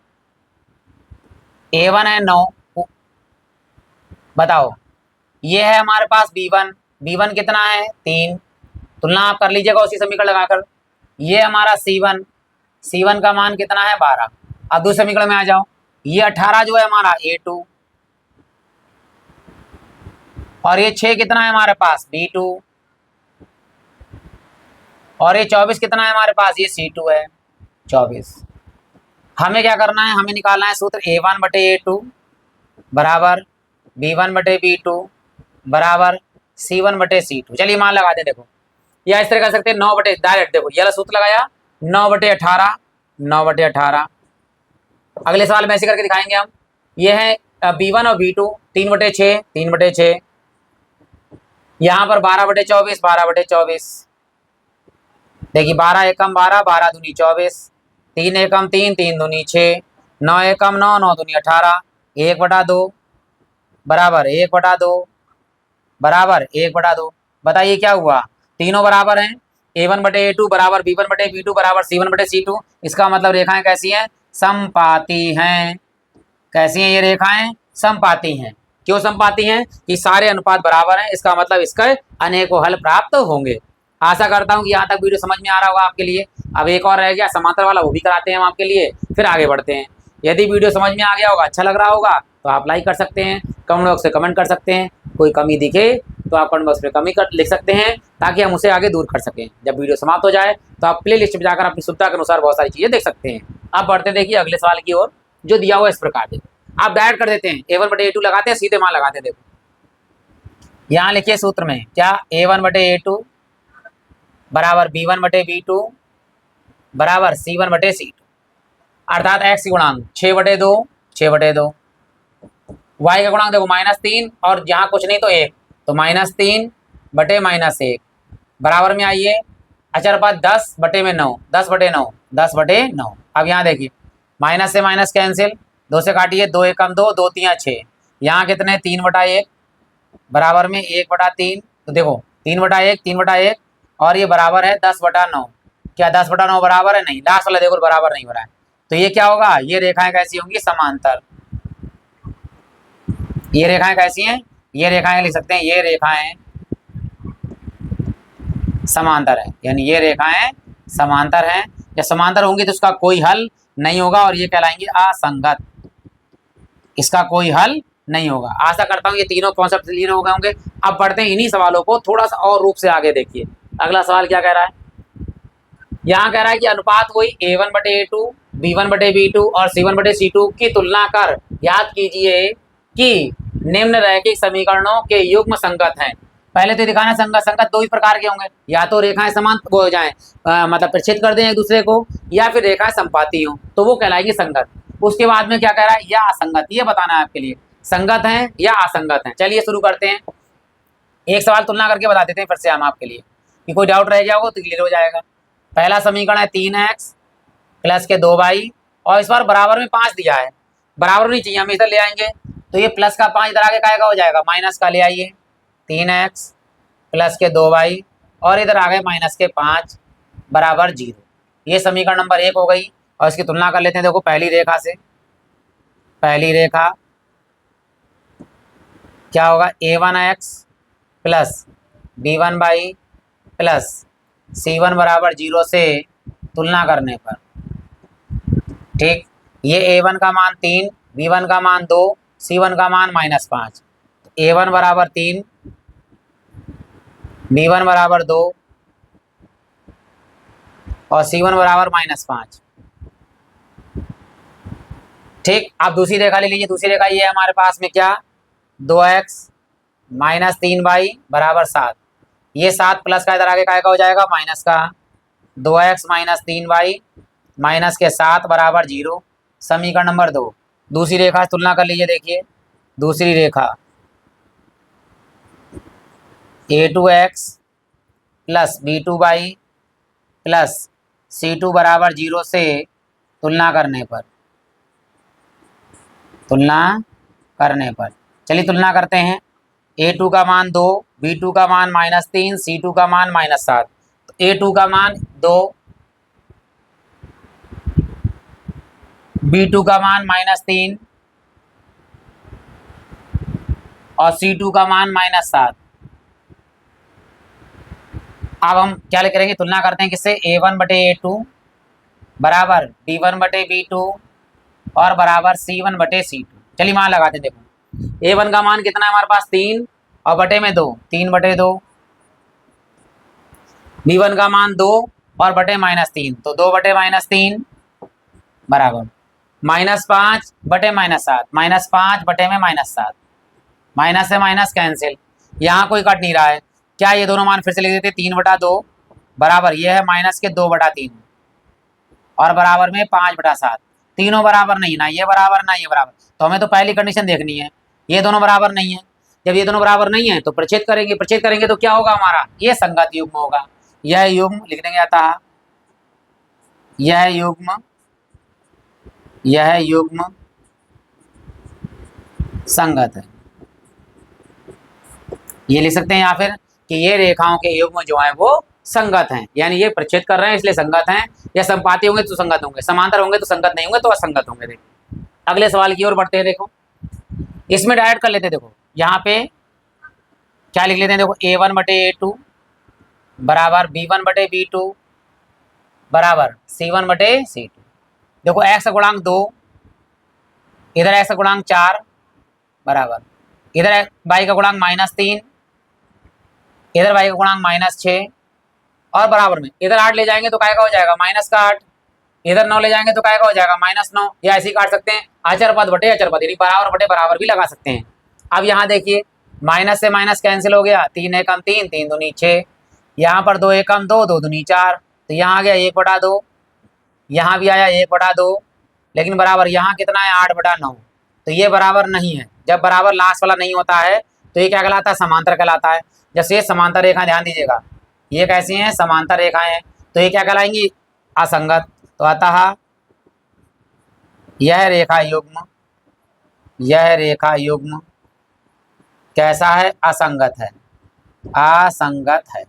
A1 है 9। बताओ ये है हमारे पास B1। B1 कितना है? 3। तुलना आप कर लीजिएगा उसी समीकरण लगाकर। ये हमारा C1। C1 का मान कितना है? 12। अब दूसरे समीकरण में आ जाओ। ये 18 जो है हमारा A2 और ये 6 कितना है हमारे पास? B2 और ये 24 कितना है हमारे पास? ये C2 है 24। हमें क्या करना है? हमें निकालना है सूत्र A1/A2 बराबर B1/B2 बराबर C1/C2। चलिए मान लगा दे। देखो या इस तरह कर सकते हैं 9 बटे डायरेक्ट। देखो ये वाला सूत्र लगाया 9/18 9/18। अगले सवाल में ऐसे करके दिखाएंगे हम। ये है B1 और B2 3/6 3/6। यहाँ पर 12/24 12/24। देखिए 12 एकम 12 12 दूनी 24, 3 एकम 3 3 दूनी 6, 9 एकम 9 9 दूनी 18, 1/2 बराबर 1/2 बराबर 1/2। बताइए क्या हुआ? तीनों बराबर हैं। A1/A2 बराबर B1/B2 बराबर C1/C2। इसका मतलब रेखाएं कैसी हैं? समपाती हैं। कैसी हैं ये रेखाएं? समपाती हैं। क्यों समपाती हैं? कि सारे अनुपात बराबर हैं, इसका मतलब इसका अनेकों हल प्राप्त होंगे। आशा करता हूं कि यहाँ तक वीडियो समझ में आ रहा होगा आपके लिए। अब एक और रह गया समांतर वाला, वो भी कराते हैं हम आपके लिए, फिर आगे बढ़ते हैं। यदि वीडियो समझ में आ गया होगा, अच्छा लग रहा होगा तो आप लाइक कर सकते हैं, कमेंट बॉक्स से कमेंट कर सकते हैं। कोई कमी दिखे तो आप कमेंट बॉक्स में कमी लिख सकते हैं ताकि हम उसे आगे दूर कर सकें। जब वीडियो समाप्त हो जाए तो आप प्ले लिस्ट में जाकर अपनी सुविधा के अनुसार बहुत सारी चीज़ें देख सकते हैं। अब बढ़ते देखिए अगले सवाल की ओर, जो दिया हुआ इस प्रकार। देखो आप डायरेक्ट कर देते हैं, A1/A2 लगाते हैं, सीधे मान लगाते हैं। देखो यहाँ लिखिए सूत्र में क्या, A1/A2 बराबर B1/B2 बराबर C1/C2। अर्थात x की गुणांक 6/2 6/2। y का गुणांक देखो -3 और जहाँ कुछ नहीं तो 1, तो -3/-1 बराबर में आइए अचर पद 10/9 10/9 10/9। अब यहाँ देखिए माइनस से माइनस कैंसिल, 2 से काटिए, 2 एकम 2 2 तियां 6। यहाँ कितने? 3/1 बराबर में 1/3। तो देखो 3/1 3/1 और ये बराबर है 10/9। क्या 10/9 बराबर है? नहीं। लास्ट वाला देखो बराबर नहीं हो रहा है। तो ये क्या होगा? ये रेखाएं कैसी होंगी? समांतर। ये रेखाएं कैसी हैं? ये रेखाएं लिख सकते हैं, ये रेखाएं समांतर है। यानी ये रेखाएं समांतर हैं। जब समांतर होंगी तो उसका कोई हल नहीं होगा और ये कहलाएंगे असंगत। इसका कोई हल नहीं होगा। आशा करता हूँ ये तीनों कॉन्सेप्ट क्लियर हो गए होंगे। अब बढ़ते हैं इन्हीं सवालों को थोड़ा सा और रूप से आगे। देखिए अगला सवाल क्या कह रहा है। यहाँ कह रहा है कि अनुपात वही A1/A2 B1/B2 और C1/C2 की तुलना कर याद कीजिए कि निम्न रैखिक समीकरणों के युग्म संगत हैं। पहले तो दिखाना संगत। संगत दो ही प्रकार के होंगे, या तो रेखाएं समान हो जाएं, मतलब प्रतिच्छेद कर दें एक दूसरे को, या फिर रेखाएं संपाती हों तो वो कहलाएगी संगत। उसके बाद में क्या कह रहा है, या असंगत। ये बताना है आपके लिए संगत हैं या असंगत हैं। चलिए शुरू करते हैं। एक सवाल तुलना करके बता देते हैं फिर से हम आपके लिए, कि कोई डाउट रह गया हो तो क्लियर हो जाएगा। पहला समीकरण है 3x प्लस के 2y और इस बार बराबर में 5 दिया है। बराबर नहीं चाहिए, हम इधर ले आएंगे तो ये प्लस का 5 इधर आगे का हो जाएगा, माइनस का ले आइए 3x प्लस के 2y और इधर आ गए माइनस के 5 बराबर 0। ये समीकरण नंबर 1 हो गई। और इसकी तुलना कर लेते हैं, देखो पहली रेखा से। पहली रेखा क्या होगा, a1x plus b1y plus c1 बराबर 0 से तुलना करने पर, ठीक, ये a1 का मान 3, b1 का मान 2, c1 का मान -5। a1 बराबर 3, b1 बराबर 2 और c1 बराबर -5। ठीक, आप दूसरी रेखा ले लीजिए। दूसरी रेखा ये है हमारे पास में क्या, 2x माइनस 3y बराबर 7। ये 7 प्लस का इधर आगे का हो जाएगा माइनस का, 2x माइनस 3y माइनस के 7 बराबर 0। समीकरण नंबर 2। दूसरी रेखा तुलना कर लीजिए, देखिए दूसरी रेखा a2x plus b2y plus c2 बराबर 0 से तुलना करने पर, चलिए तुलना करते हैं। a2 का मान 2, b2 का मान -3, c2 का मान -7। तो a2 का मान 2, b2 का मान -3 और c2 का मान -7। अब हम क्या करेंगे, तुलना करते हैं किससे, a1 बटे a2 बराबर b1 बटे b2 और बराबर c1 बटे c2। चलिए मान लगाते हैं। देखो a1 का मान कितना है हमारे पास, 3 और बटे में 2, 3 बटे 2। b1 का मान 2 और बटे -3, तो 2 बटे -3 बराबर -5 बटे -7, -5 बटे में -7, माइनस से माइनस कैंसिल, यहाँ कोई कट नहीं रहा है। क्या ये दोनों मान फिर से लिख देते, 3/2 बराबर ये है माइनस के 2/3 और बराबर में 5/7। तीनों बराबर नहीं, ना ये बराबर ना ये बराबर, तो हमें तो पहली कंडीशन देखनी है, ये दोनों बराबर नहीं है। जब ये दोनों बराबर नहीं है तो प्रच्छेद करेंगे, प्रच्छेद करेंगे तो क्या होगा हमारा, ये संगत युग्म होगा। यह युग्म लिख देंगे, अतः यह युग्म संगत है। ये लिख सकते हैं या फिर कि ये रेखाओं के युग्म जो है वो संगत हैं, यानी ये प्रच्छेद कर रहे हैं इसलिए संगत हैं। या संपाती होंगे तो संगत होंगे, समांतर होंगे तो संगत नहीं होंगे, तो असंगत होंगे। देखिए अगले सवाल की ओर बढ़ते हैं। देखो इसमें डायरेक्ट कर लेते हैं। देखो यहाँ पे क्या लिख लेते हैं, देखो a1 बटे a2 बराबर b1 बटे b2 बराबर c1 बटे c2। देखो x का गुणांक 2, इधर x का गुणांक 4 बराबर, इधर y का गुणांक -3, इधर y का गुणांक -6 और बराबर में इधर 8 ले जाएंगे तो काय का हो जाएगा, -8। इधर 9 ले जाएंगे तो काय का हो जाएगा, -9। या ऐसे ही काट सकते हैं, अचर पद बटे अचर पद, यानी बराबर बटे बराबर भी लगा सकते हैं। अब यहाँ देखिए माइनस से माइनस कैंसिल हो गया, 3 एकम 3, 3 दूनी 6, यहाँ पर 2 एकम 2, 2 दूनी 4, तो यहाँ आ गया 1/2, यहाँ भी आया 1/2, लेकिन बराबर यहाँ कितना है 8/9। तो ये बराबर नहीं है। जब बराबर लास्ट वाला नहीं होता है तो ये क्या कहलाता है, समांतर कहलाता है। जैसे ये समांतर रेखा, ध्यान दीजिएगा ये कैसी हैं, समांतर रेखाएं हैं, तो ये क्या कहलाएंगी, असंगत। तो अतः यह रेखा युग्म कैसा है, असंगत है। असंगत है।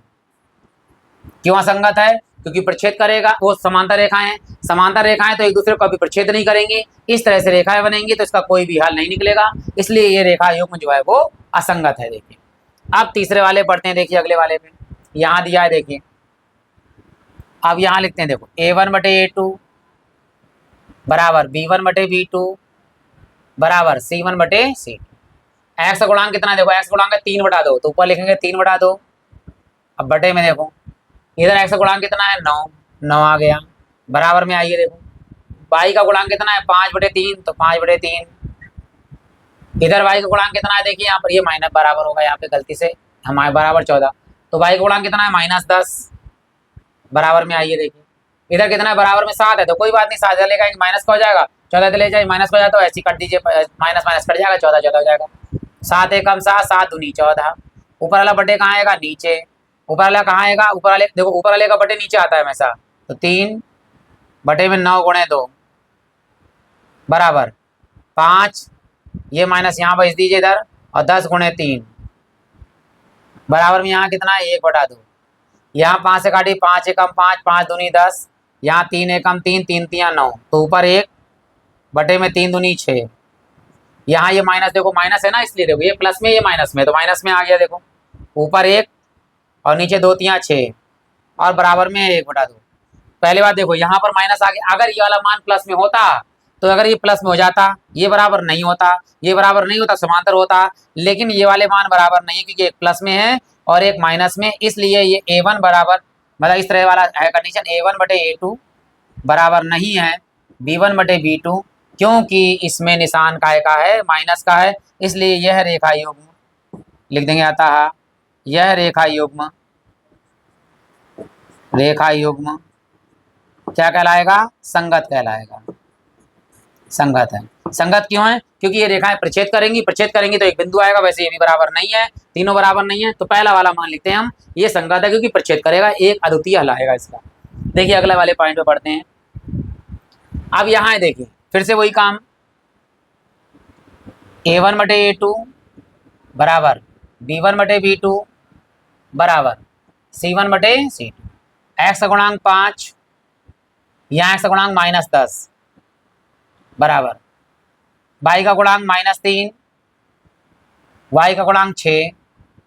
क्यों असंगत है, क्योंकि प्रच्छेद करेगा, वो समांतर रेखाएं हैं, समांतर रेखाएं तो एक दूसरे को कभी प्रच्छेद नहीं करेंगे, इस तरह से रेखाएं बनेंगी तो इसका कोई भी हल नहीं निकलेगा, इसलिए ये रेखा युग्म जो है वो असंगत है। देखिए अब तीसरे वाले पढ़ते हैं। देखिए अगले वाले पे यहाँ दिया है, देखिए अब यहाँ लिखते हैं। देखो a1 बटे a2 बराबर b1 बटे b2 बराबर c1 बटे c2। एक्स का गुणांक कितना है, देखो एक्स का गुणांक है 3/2, तो ऊपर लिखेंगे 3/2। अब बटे में देखो इधर एक्स का गुणांक कितना है, 9, 9 आ गया, बराबर में आइए देखो y का गुणांक कितना है 5/3, तो 5/3। इधर y का गुणांक कितना है, देखिए यहाँ पर ये माइनस बराबर होगा, यहाँ पे गलती से हमारे बराबर 14, तो y का गुणांक कितना है -10, बराबर में आइए देखिए इधर कितना है, बराबर में 7 है, तो कोई बात नहीं, 7 लेगा माइनस का हो जाएगा, 14 ले जाए माइनस का हो जाए, तो ऐसे ही कट दीजिए, माइनस माइनस कट जाएगा, 14 14 हो जाएगा। 7 एकम 7, 7 दूनी 14। ऊपर वाला बटे कहाँ आएगा, नीचे। ऊपर वाला कहाँ आएगा, ऊपर वाले, देखो ऊपर वाले का बटे नीचे आता है हमेशा, तो 3 बटे में 9 गुणे 2 बराबर 5, ये माइनस यहाँ भेज दीजिए इधर, और 10 गुणे 3 बराबर में यहाँ कितना है 1/2। यहाँ 5 से काटी, 5 एकम 5, 5 दूनी 10, यहाँ 3 एकम 3, 3 तियाँ 9, तो ऊपर 1 बटे में 3 दूनी 6। यहाँ ये माइनस देखो, माइनस है ना, इसलिए देखो ये प्लस में ये माइनस में, तो माइनस में आ गया देखो, ऊपर 1 और नीचे 2 तियाँ 6 और बराबर में 1/2। पहले बात देखो यहाँ पर माइनस आ गया, अगर ये वाला मान प्लस में होता तो अगर ये प्लस में हो जाता, ये बराबर नहीं होता, ये बराबर नहीं होता, समांतर होता, लेकिन ये वाले मान बराबर नहीं है क्योंकि एक प्लस में है और एक माइनस में, इसलिए ये A1 बराबर, मतलब इस तरह वाला है कंडीशन, A1 बटे A2 बराबर नहीं है B1 बटे B2, क्योंकि इसमें निशान काय का है, माइनस का है, इसलिए यह रेखा युग्म लिख देंगे, आता है यह रेखा युग्म क्या कहलाएगा, संगत कहलाएगा। संगत है। संगत क्यों है, क्योंकि ये रेखाएं प्रच्छेद करेंगी तो एक बिंदु आएगा, वैसे ये भी बराबर नहीं है, तीनों बराबर नहीं है, तो पहला वाला मान लिखते हैं हम, ये संगत है क्योंकि प्रच्छेद करेगा, एक अद्वितीय हल आएगा इसका। देखिए अगले वाले पॉइंट पे पढ़ते हैं। अब यहाँ देखिए फिर से वही काम, A1 बटे A2 बराबर B1 बटे B2 बराबर C1 बटे C2, एक्स का गुणांक 5, यहाँ एक्स का गुणांक -10 बराबर y का गुणांक -3, y का गुणांक 6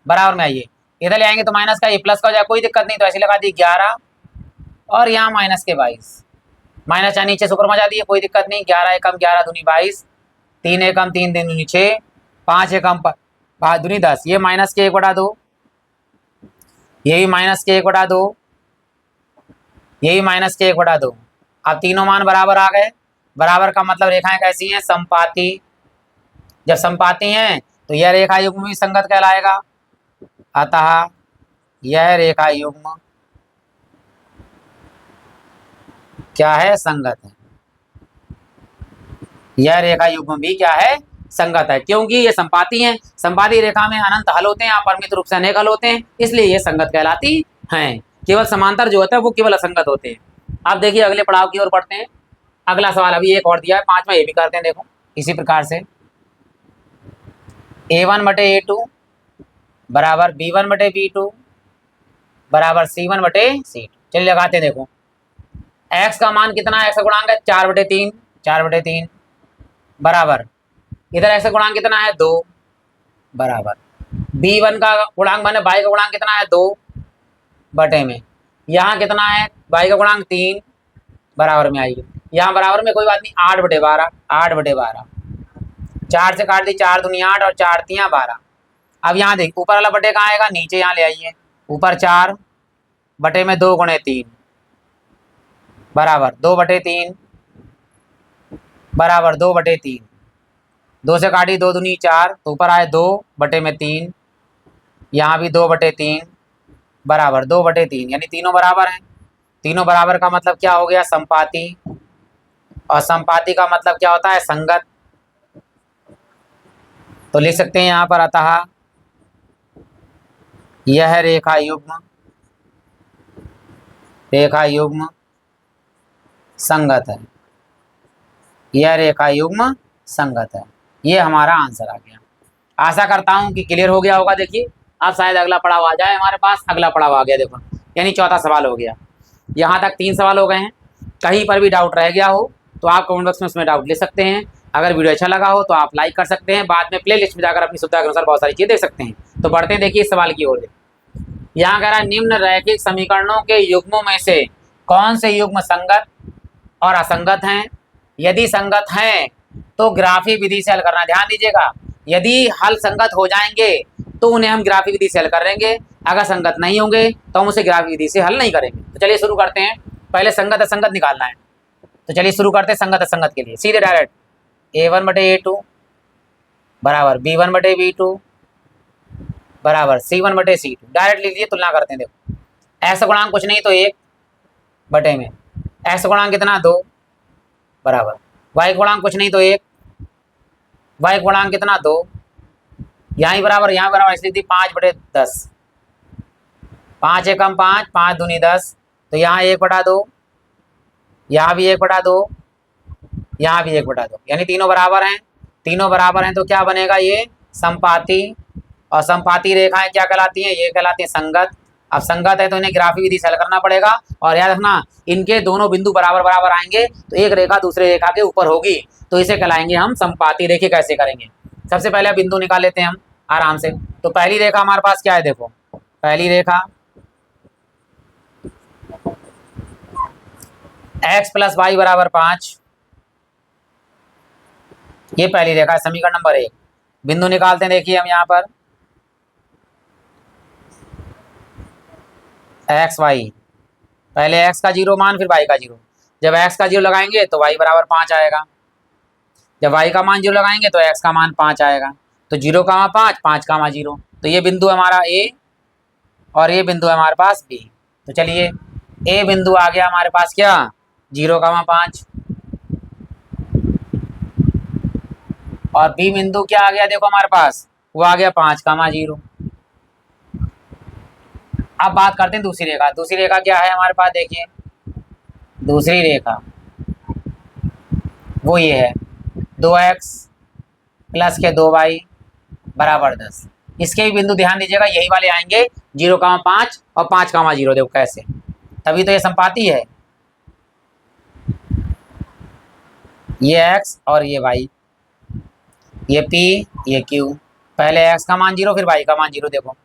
बराबर में, आइए इधर ले आएंगे तो माइनस का ये प्लस का हो जाए, कोई दिक्कत नहीं, तो ऐसे लगा दी 11 और यहाँ माइनस के 22, माइनस यहाँ नीचे सुपर मजा दिए, कोई दिक्कत नहीं, 11 एकम 11 दूनी 22, 3 एकम 3 दूनी 6, 5 एकम 5 दूनी 10, ये माइनस के 1/2, ये भी माइनस के 1/2, ये भी माइनस के 1/2। अब तीनों मान बराबर आ गए, बराबर का मतलब रेखाएं कैसी हैं, संपाती। जब संपाती हैं तो यह रेखा युग्म भी संगत कहलाएगा, अतः यह रेखा युग्म क्या है, संगत है। यह रेखा युग्म भी क्या है, संगत है, क्योंकि ये संपाती हैं, संपाती रेखा में अनंत हल होते हैं, अपरिमित रूप से अनेक हल होते हैं, इसलिए ये संगत कहलाती हैं। केवल समांतर जो होता है वो केवल असंगत होते हैं। अब देखिए अगले पड़ाव की ओर बढ़ते हैं। अगला सवाल अभी एक और दिया है, 5वां, ये भी करते हैं। देखो इसी प्रकार से A1 बटे A2 बराबर B1 बटे B2 बराबर C1 बटे C2। चलिए लगाते हैं। देखो x का मान कितना है, x का गुणांक है 4/3, 4/3 बराबर, इधर x का गुणांक कितना है 2 बराबर, B1 का गुणांक माने y का गुणांक कितना है 2 बटे में, यहाँ कितना है y का गुणांक 3 बराबर में, आइए यहाँ बराबर में कोई बात नहीं, 8/12, 8/12, 4 से काट दी, 4 दूनी 8 और 4 तियाँ 12। अब यहाँ देख ऊपर वाला बटे कहाँ आएगा, नीचे यहाँ ले आइए, ऊपर 4 बटे में 2 गुणे 3 बराबर 2/3 बराबर 2/3, 2 से काटी 2 दूनी 4, तो ऊपर आए 2 बटे में 3, यहाँ भी 2/3 बराबर 2/3, यानी तीनों बराबर हैं। तीनों बराबर का मतलब क्या हो गया, संपाती, और संपाती का मतलब क्या होता है, संगत। तो लिख सकते हैं यहाँ पर, अतः यह रेखा युग्म संगत है, यह रेखा युग्म संगत है। ये हमारा आंसर आ गया। आशा करता हूँ कि क्लियर हो गया होगा। देखिए अब शायद अगला पड़ाव आ जाए हमारे पास, अगला पड़ाव आ गया। देखो यानी चौथा सवाल हो गया। यहाँ तक 3 सवाल हो गए हैं। कहीं पर भी डाउट रह गया हो तो आप कमेंट बॉक्स में उसमें डाउट ले सकते हैं। अगर वीडियो अच्छा लगा हो तो आप लाइक कर सकते हैं, बाद में प्ले लिस्ट में जाकर अपनी सुविधा के अनुसार बहुत सारी चीज़ें देख सकते हैं। तो बढ़ते हैं, देखिए इस सवाल की ओर। यहाँ कह रहा है निम्न रैखिक समीकरणों के युग्मों में से कौन से युग्म संगत और असंगत हैं। यदि संगत हैं तो ग्राफी विधि से हल करना। ध्यान दीजिएगा, यदि हल संगत हो जाएंगे तो उन्हें हम ग्राफी विधि से हल कर लेंगे, अगर संगत नहीं होंगे तो हम उसे ग्राफी विधि से हल नहीं करेंगे। तो चलिए शुरू करते हैं। पहले संगत असंगत निकालना है, तो चलिए शुरू करते हैं संगत असंगत के लिए। सीधे डायरेक्ट A1 बटे A2 बराबर B1 बटे B2 बराबर C1 बटे C2, डायरेक्ट लिख लीजिए, तुलना करते हैं। देखो एक्स गुणांक कुछ नहीं तो 1 बटे में, एक्स गुणांक कितना 2 बराबर, वाई गुणांक कुछ नहीं तो 1, वाई गुणांक कितना 2, यहाँ बराबर, यहाँ बराबर, इसलिए थी 5/10, 5 एकम 5, 5 दूनी 10, तो यहाँ 1/2, यहाँ भी 1/2, यहाँ भी 1/2, यानी तीनों बराबर हैं। तीनों बराबर हैं तो क्या बनेगा, ये संपाती। और संपाती रेखाएं क्या कहलाती हैं, ये कहलाती हैं संगत। अब संगत है तो इन्हें ग्राफी विधि से हल करना पड़ेगा। और याद रखना, इनके दोनों बिंदु बराबर बराबर आएंगे तो एक रेखा दूसरे रेखा के ऊपर होगी, तो इसे कहलाएंगे हम संपाती। देखिए कैसे करेंगे। सबसे पहले बिंदु निकाल लेते हैं हम आराम से। तो पहली रेखा हमारे पास क्या है, देखो पहली रेखा x + y = 5, ये पहली रेखा है, समीकरण नंबर 1। बिंदु निकालते हैं, देखिए हम यहाँ पर x y, पहले x का 0 मान फिर y का 0। जब x का 0 लगाएंगे तो y = 5 आएगा। जब y का मान 0 लगाएंगे तो x का मान 5 आएगा। तो 0, 5, 5, 0। तो ये बिंदु हमारा a और ये बिंदु है हमारे पास b। तो चलिए a बिंदु आ गया हमारे पास क्या, 0, 5, और b बिंदु क्या आ गया, देखो हमारे पास वो आ गया 5, 0। अब बात करते हैं दूसरी रेखा। दूसरी रेखा क्या है हमारे पास, देखिए दूसरी रेखा वो ये है 2x + 2y = 10। इसके भी बिंदु ध्यान दीजिएगा, यही वाले आएंगे 0, 5 और 5, 0। देखो कैसे, तभी तो ये संपाती है। ये x और ये y, ये p ये q। पहले x का मान 0 फिर y का मान 0। देखो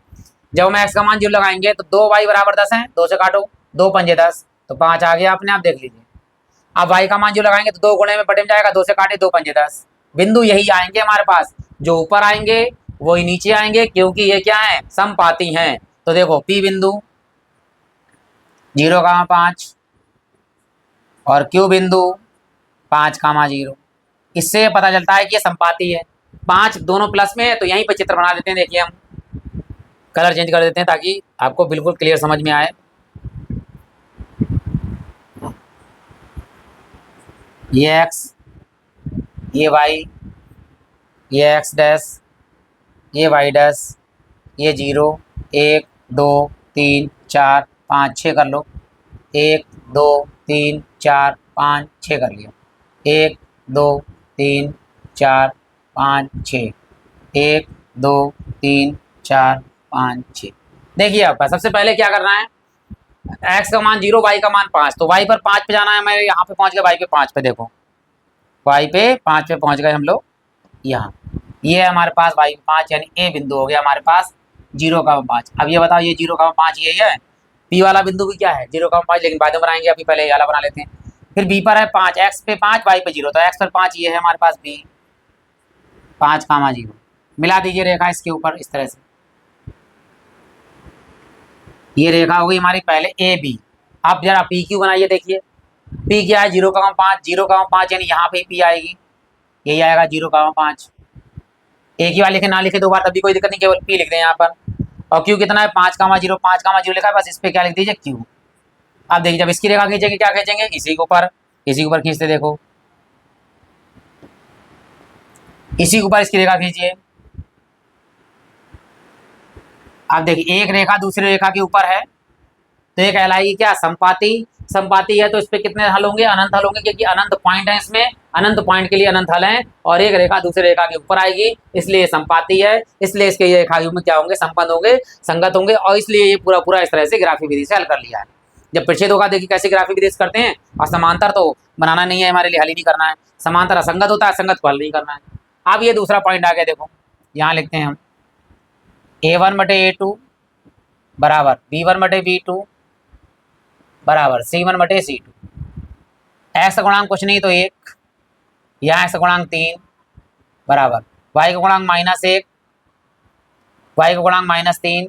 जब हम x का मान 0 लगाएंगे तो 2y = 10 है, 2 से काटो, 2 पंजे 10, तो 5 आ गया अपने आप, देख लीजिए। अब y का मान 0 लगाएंगे तो 2 गुणे में बटे में जाएगा, 2 से काटे 2 पंजे 10। बिंदु यही आएंगे हमारे पास, जो ऊपर आएंगे वही नीचे आएंगे, क्योंकि ये क्या है, समपाती हैं। तो देखो p बिंदु 0, 5 और q बिंदु 5, 0। इससे पता चलता है कि ये संपाती है। 5 दोनों प्लस में है तो यहीं पर चित्र बना देते हैं। देखिए हम कलर चेंज कर देते हैं ताकि आपको बिल्कुल क्लियर समझ में आए। ये x, ये y, ये x डैश, ये y डैश, ये 0, 1, 2, 3, 4, 5, 6 कर लो। 1, 2, 3, 4, 5, 6 कर लिया। 1, 2, 3, 4, 5, 6, 1, 2, 3, 4, 5, 6। देखिए आपका सबसे पहले क्या करना है, x का मान 0, y का मान 5, तो y पर 5 पे जाना है। मैं यहाँ पे पहुँच गया y पे 5 पे, देखो y पे 5 पे पहुँच गए हम लोग यहाँ। ये है हमारे पास y पे 5, यानी a बिंदु हो गया हमारे पास 0, 5। अब ये बताओ, ये 0, 5 यही है। p वाला बिंदु भी क्या है, 0, 5, लेकिन बाद में बनाएंगे, अभी पहले ये वाला बना लेते हैं। फिर b पर है 5, x पे 5, y पे 0, तो x पर 5 ये है हमारे पास b, 5, 0। मिला दीजिए रेखा इसके ऊपर इस तरह से। ये रेखा होगी हमारी पहले ए बी। अब जरा पी क्यू बनाइए, देखिए पी क्या है, 0, 5, 0, 5, यानी यहाँ पे पी आएगी, यही आएगा 0, 5। एक ही बार लिखे ना लिखे दो बार तभी कोई दिक्कत नहीं, केवल पी लिख दें यहाँ पर। और क्यू कितना है, 5, 0, 5, 0 लिखा है, बस इस पर क्या लिख दीजिए, क्यू। अब देखिए जब इसकी रेखा खींचेंगे, क्या खींचेंगे, इसी के ऊपर, इसी के ऊपर खींचते, देखो इसी के ऊपर इसकी रेखा खींचिए। अब देखिए एक रेखा दूसरी रेखा के ऊपर है तो ये कहलाएगी क्या, संपाती। संपाती है तो इस पे कितने हल होंगे, अनंत हल होंगे, क्योंकि अनंत पॉइंट है इसमें, अनंत पॉइंट के लिए अनंत हल हैं। और एक रेखा दूसरी रेखा के ऊपर आएगी, इसलिए संपाती है, इसलिए इसके ये रेखा में क्या होंगे, संपन्न होंगे, संगत होंगे। और इसलिए ये पूरा पूरा इस तरह से ग्राफी विधि से हल कर लिया है। जब प्रच्छेद होगा, देखिए कैसे ग्राफी विधि से करते हैं। और समांतर तो बनाना नहीं है हमारे लिए, हल ही नहीं करना है। समांतर असंगत होता है, संगत को हल नहीं करना है। अब ये दूसरा पॉइंट आ गया, देखो यहाँ लिखते हैं हम A1/A2 बराबर B1/B2 बराबर C1/C2। x का गुणांक कुछ नहीं तो 1, यहाँ x का गुणांक 3 बराबर y का गुणांक -1, y का गुणांक -3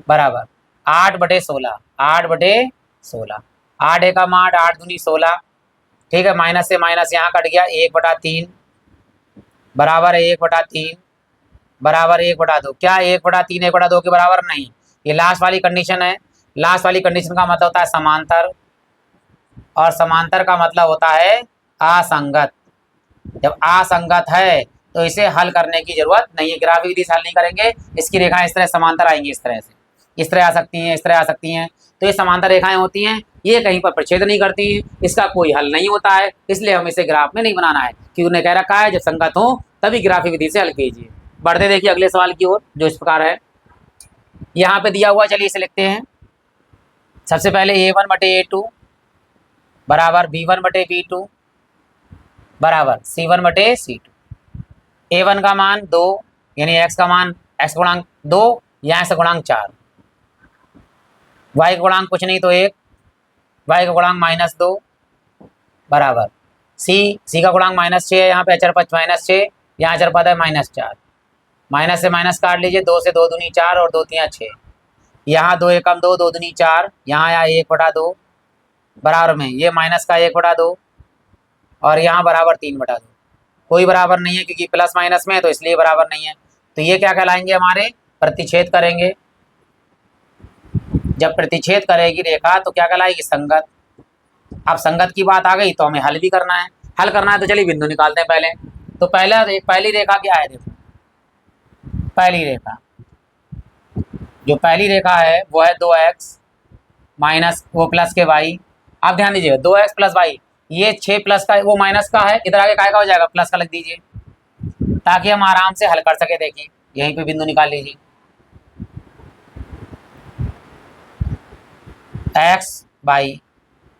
बराबर 8/16, 8/16। 8 एकम 8, 8 दूनी 16, ठीक है। माइनस से माइनस यहाँ कट गया, 1/3 बराबर 1/3 बराबर 1/2। क्या 1/3 1/2 के बराबर नहीं, ये लास्ट वाली कंडीशन है। लास्ट वाली कंडीशन का मतलब होता है समांतर, और समांतर का मतलब होता है असंगत। जब असंगत है तो इसे हल करने की जरूरत नहीं है, ग्राफी विधि से हल नहीं करेंगे। इसकी रेखाएं इस तरह समांतर आएंगी, इस तरह से, इस तरह आ सकती हैं, इस तरह आ सकती हैं। तो ये समांतर रेखाएं होती हैं ये कहीं पर प्रच्छेद नहीं करती हैं, इसका कोई हल नहीं होता है, इसलिए हम इसे ग्राफ में नहीं बनाना है, क्योंकि उन्हें कह रखा है जब संगत हो तभी ग्राफिक विधि से हल कीजिए। बढ़ते देखिए अगले सवाल की ओर, जो इस प्रकार है, यहाँ पे दिया हुआ, चलिए इसे लिखते हैं। सबसे पहले A1/A2 बराबर B1/B2 बराबर C1/C2। A1 का मान 2, यानी x का मान x गुणांक 2 या x गुणांक 4, y गुणांक कुछ नहीं तो 1, y का गुणांक -2 बराबर c का गुणांक -6 है, यहाँ पे अचर पद -6, यहाँ अचर पद है -4, माइनस से माइनस काट लीजिए, 2 से 2 दूनी 4 और 2 तियाँ 6, यहाँ 2 एकम 2, 2 दूनी 4, यहाँ आया 1/2 बराबर में ये माइनस का 1/2 और यहाँ बराबर 3/2, कोई बराबर नहीं है क्योंकि प्लस माइनस में है तो इसलिए बराबर नहीं है। तो ये क्या कहलाएंगे, हमारे प्रतिच्छेद करेंगे। जब प्रतिच्छेद करेगी रेखा तो क्या कहलाएगी, संगत। अब संगत की बात आ गई तो हमें हल भी करना है। हल करना है तो चलिए बिंदु निकालते हैं पहले। तो पहली रेखा क्या है, देखो पहली रेखा, जो पहली रेखा है वो है 2x माइनस वो प्लस के y। आप ध्यान दीजिएगा 2x प्लस y, ये 6 प्लस का वो माइनस का है, इधर आगे काय का हो जाएगा, प्लस का लिख दीजिए ताकि हम आराम से हल कर सके। देखिए यहीं पे बिंदु निकाल लीजिए, x बाई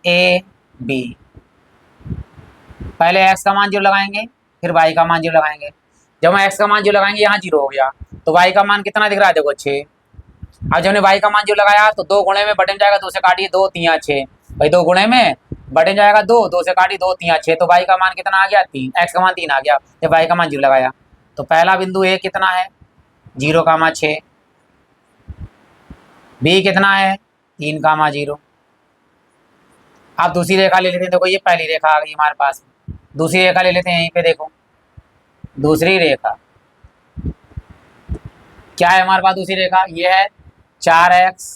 a b, पहले x का मान 0 लगाएंगे, फिर y का मान 0 लगाएंगे। जब हम x का मान 0 लगाएंगे यहाँ 0 हो गया, तो y का मान कितना दिख रहा है, देखो 6। अब जब हमने y का मान 0 लगाया तो 2 गुणे में बटन जाएगा, 2 से काटिए 2 तियाँ 6, भाई 2 गुणे में बटन जाएगा 2, 2 से काटिए 2 तियाँ 6, तो y का मान कितना आ गया, 3, x का मान 3 आ गया जब y का मान 0 लगाया। तो पहला बिंदु a कितना है, 0,6, b कितना है, 3,0। आप दूसरी रेखा ले लेते हैं, देखो ये पहली रेखा आ गई हमारे पास, दूसरी रेखा ले लेते हैं, यहीं पे देखो दूसरी रेखा क्या है हमारे पास, दूसरी रेखा ये है 4x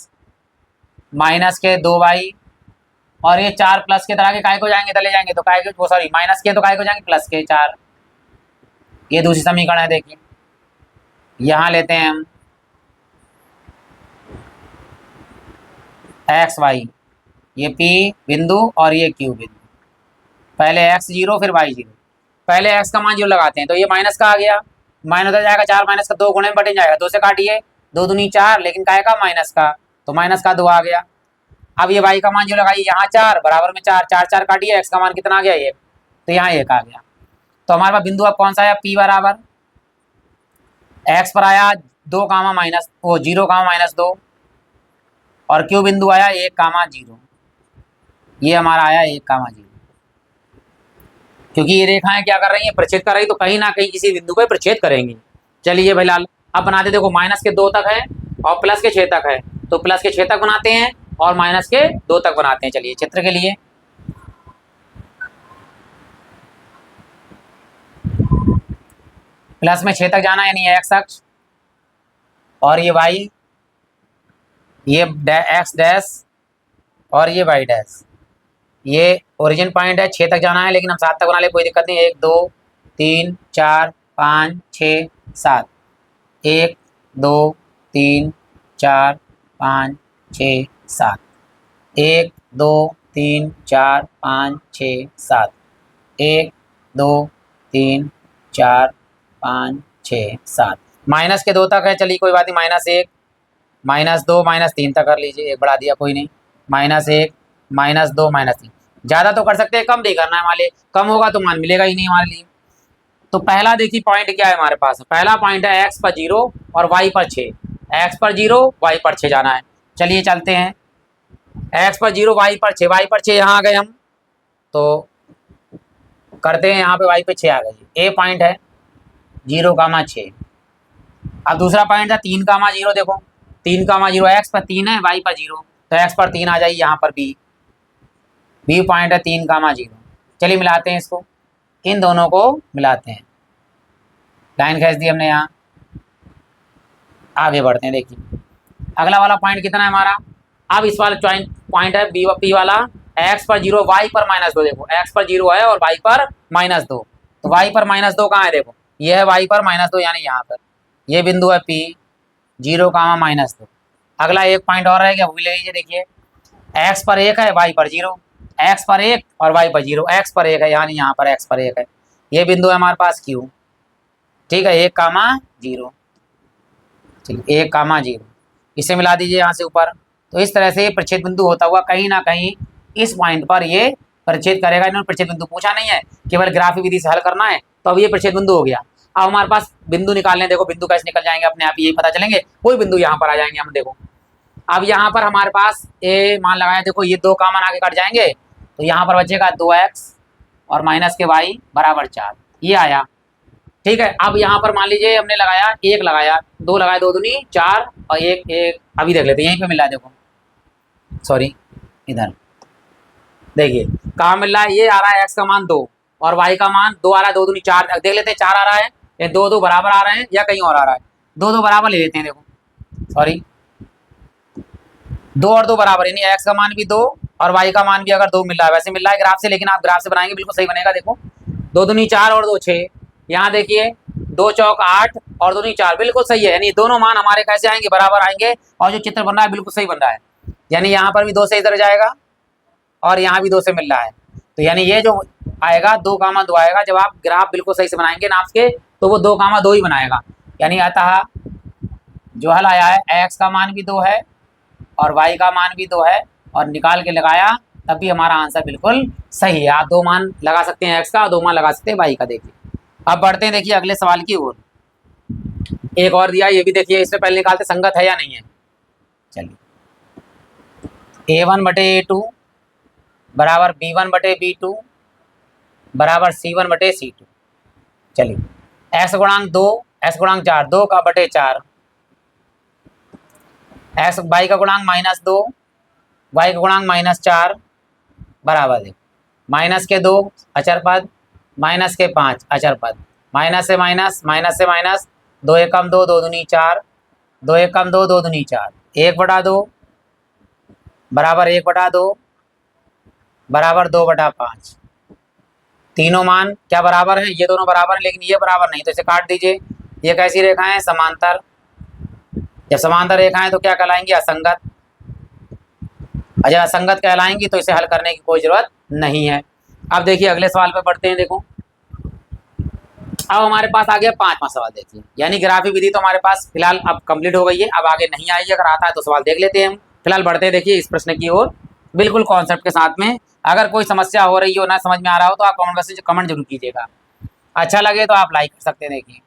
माइनस के 2y, और ये 4 प्लस के तरह के काय को जाएंगे, तले जाएंगे तो काय के, वो सॉरी माइनस के तो काय को जाएंगे प्लस के 4। ये दूसरी समीकरण है, देखिए यहाँ लेते हैं हम एक्स वाई, ये P बिंदु और ये Q बिंदु, पहले x 0 फिर y 0, पहले x का मान 0 लगाते हैं तो ये माइनस का आ गया, माइनस हो जाएगा 4 माइनस का 2 गुणे में बटन जाएगा, 2 से काटिए 2 दूनी 4, लेकिन काय का माइनस का, तो माइनस का 2 आ गया। अब ये y का मान 0 लगाइए, यहाँ 4 बराबर में 4, 4 4 काटिए, x का मान कितना आ गया, 1, तो यहाँ 1 आ गया। तो हमारे पास बिंदु अब कौन सा आया, P बराबर x पर आया 2 कामा माइनस वो 0 कामा -2, और Q बिंदु आया 1,0, ये हमारा आया 1,0, क्योंकि ये रेखाएं क्या कर रही हैं, प्रच्छेद कर रही, तो कहीं ना कहीं किसी बिंदु पर प्रच्छेद करेंगी। चलिए भाई लाल, अब बनाते, देखो माइनस के 2 तक है और प्लस के 6 तक है, तो प्लस के 6 तक बनाते हैं और माइनस के 2 तक बनाते हैं। चलिए चित्र के लिए प्लस में 6 तक जाना, यानी x अक्ष, और ये y, ये x डैश और ये y डैश, ये ओरिजिन पॉइंट है, 6 तक जाना है, लेकिन हम 7 तक बना ले, कोई दिक्कत नहीं। 1 2 3 4 5 6 7, 1 2 3 4 5 6 7, 1 2 3 4 5 6 7, 1 2 3 4 5 6 7, माइनस के 2 तक है, चलिए कोई बात नहीं, -1 -2 -3 तक कर लीजिए, एक बढ़ा दिया कोई नहीं, -1 -2 -3, ज़्यादा तो कर सकते हैं, कम नहीं करना है, हमारे कम होगा तो मान मिलेगा ही नहीं हमारे लिए। तो पहला देखिए पॉइंट क्या है हमारे पास, पहला पॉइंट है x पर 0 और y पर 6, x पर 0 y पर 6 जाना है। चलिए चलते हैं, x पर 0 y पर 6, y पर 6 यहाँ आ गए हम, तो करते हैं यहाँ पे y पे 6 आ गई, a पॉइंट है 0,6। अब दूसरा पॉइंट था 3,0, देखो 3,0 x पर 3 है, y पर 0, तो x पर 3 आ जाइए, यहाँ पर b पॉइंट है 3,0। चलिए मिलाते हैं इसको, इन दोनों को मिलाते हैं, लाइन खींच दी हमने, यहाँ आगे बढ़ते हैं। देखिए अगला वाला पॉइंट कितना है हमारा, अब इस वाला पॉइंट है P वाला, x पर 0 y पर -2, देखो x पर 0 है और y पर -2, तो y पर -2 कहाँ है, देखो ये है y पर -2, यानी यहाँ पर ये बिंदु है P 0, -2। अगला एक पॉइंट और रहेगा, वो भी ले लीजिए, देखिए एक्स पर 1 है, वाई पर 0, एक्स पर 1 और वाई पर 0, एक्स पर 1 है यानी यहाँ पर एक्स पर 1 है। ये बिंदु है हमारे पास क्यू, ठीक है, 1,0, चलिए 1,0, इसे मिला दीजिए यहाँ से ऊपर। तो इस तरह से प्रच्छेद बिंदु होता हुआ कहीं ना कहीं इस पॉइंट पर ये प्रच्छेद करेगा। इन्होंने प्रच्छेद बिंदु पूछा नहीं है, केवल ग्राफी विधि से हल करना है, तो अब ये प्रच्छेद बिंदु हो गया। अब हमारे पास बिंदु निकालने, देखो बिंदु कैसे निकल जाएंगे अपने आप, यही पता चलेंगे, कोई बिंदु यहाँ पर आ जाएंगे हम। देखो अब यहाँ पर हमारे पास ए मान लगाया, देखो ये 2 कॉमन आगे कट जाएंगे, तो यहाँ पर बचेगा 2x और माइनस के y बराबर 4, ये आया, ठीक है। अब यहाँ पर मान लीजिए हमने लगाया 1 लगाया, 2 लगाया, 2 दूनी 4 और 1 अभी देख लेते हैं, यहीं पे मिला है, देखो सॉरी इधर देखिए कहाँ मिल रहा है, ये आ रहा है x का मान 2 और y का मान 2 आ रहा है, 2 दूनी 4, देख लेते हैं 4 आ रहा है, ये 2 2 बराबर आ रहे हैं या कहीं और आ रहा है, 2 2 बराबर ले लेते हैं, देखो सॉरी 2 और 2 बराबर, यानी x का मान भी 2 और y का मान भी अगर 2 मिल रहा है, वैसे मिल रहा है ग्राफ से, लेकिन आप ग्राफ से बनाएंगे बिल्कुल सही बनेगा। देखो 2 दूनी 4 और 2 6, यहाँ देखिए 2 चौक 8 और 2 दूनी 4, बिल्कुल सही है, यानी दोनों मान हमारे कैसे आएंगे, बराबर आएंगे, और जो चित्र बन रहा है बिल्कुल सही बन रहा है, यानी यहाँ पर भी 2 से इधर जाएगा और यहाँ भी 2 से मिल रहा है, तो यानी ये जो आएगा 2,2 आएगा। जब आप ग्राफ बिल्कुल सही से बनाएंगे नाप के, तो वो 2,2 ही बनाएगा, यानी अतः जो हल आया है x का मान भी 2 है और y का मान भी 2 है, और निकाल के लगाया तब भी हमारा आंसर बिल्कुल सही है। आप 2 मान लगा सकते हैं x का, 2 मान लगा सकते हैं y का। देखिए अब बढ़ते हैं, देखिए अगले सवाल की ओर। एक और दिया, ये भी देखिए, इससे पहले निकालते संगत है या नहीं है। चलिए A1/A2 बराबर B1/B2 बराबर C1/C2। चलिए x गुणांक 2, x गुणांक 4, 2 का बटे 4, x y का गुणांक -2, y का गुणांक -4 बराबर है माइनस के 2 अचर पद, माइनस के 5 अचर पद, माइनस से माइनस, माइनस से माइनस, 2 एकम 2, 2 दूनी 4, 2 एकम 2, 2 दूनी 4, 1/2 बराबर 1/2 बराबर 2/5। तीनों मान क्या बराबर है, ये दोनों बराबर है, लेकिन ये बराबर नहीं, तो इसे काट दीजिए। ये कैसी रेखा है, समांतर। जब समांतर रेखाएं तो क्या कहलाएंगी, असंगत। जब असंगत कहलाएंगी तो इसे हल करने की कोई जरूरत नहीं है। अब देखिए अगले सवाल पे बढ़ते हैं। देखो अब हमारे पास आ गया 5वां सवाल। देखिए यानी ग्राफी विधि तो हमारे पास फिलहाल अब कंप्लीट हो गई है, अब आगे नहीं आएगी, अगर आता है तो सवाल देख लेते हैं हम। फिलहाल बढ़ते हैं देखिए इस प्रश्न की ओर, बिल्कुल कॉन्सेप्ट के साथ में। अगर कोई समस्या हो रही हो, ना समझ में आ रहा हो, तो आप कमेंट बॉक्स में कमेंट जरूर कीजिएगा। अच्छा लगे तो आप लाइक कर सकते हैं। देखिए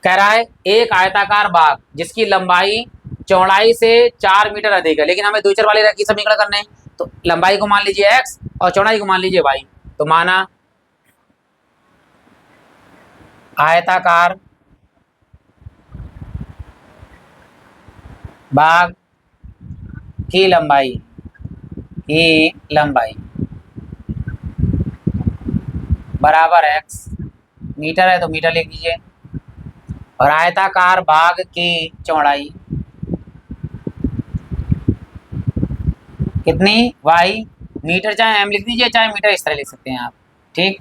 कह रहा है एक आयताकार बाग जिसकी लंबाई चौड़ाई से 4 मीटर अधिक है, लेकिन हमें दो चर वाले की समीकरण करने हैं, तो लंबाई को मान लीजिए x और चौड़ाई को मान लीजिए y। तो माना आयताकार बाग की लंबाई बराबर x, मीटर है तो मीटर लिख दीजिए, और आयताकार बाग की चौड़ाई कितनी, y, मीटर चाहे m लिख दीजिए चाहे मीटर, इस तरह लिख सकते हैं आप, ठीक,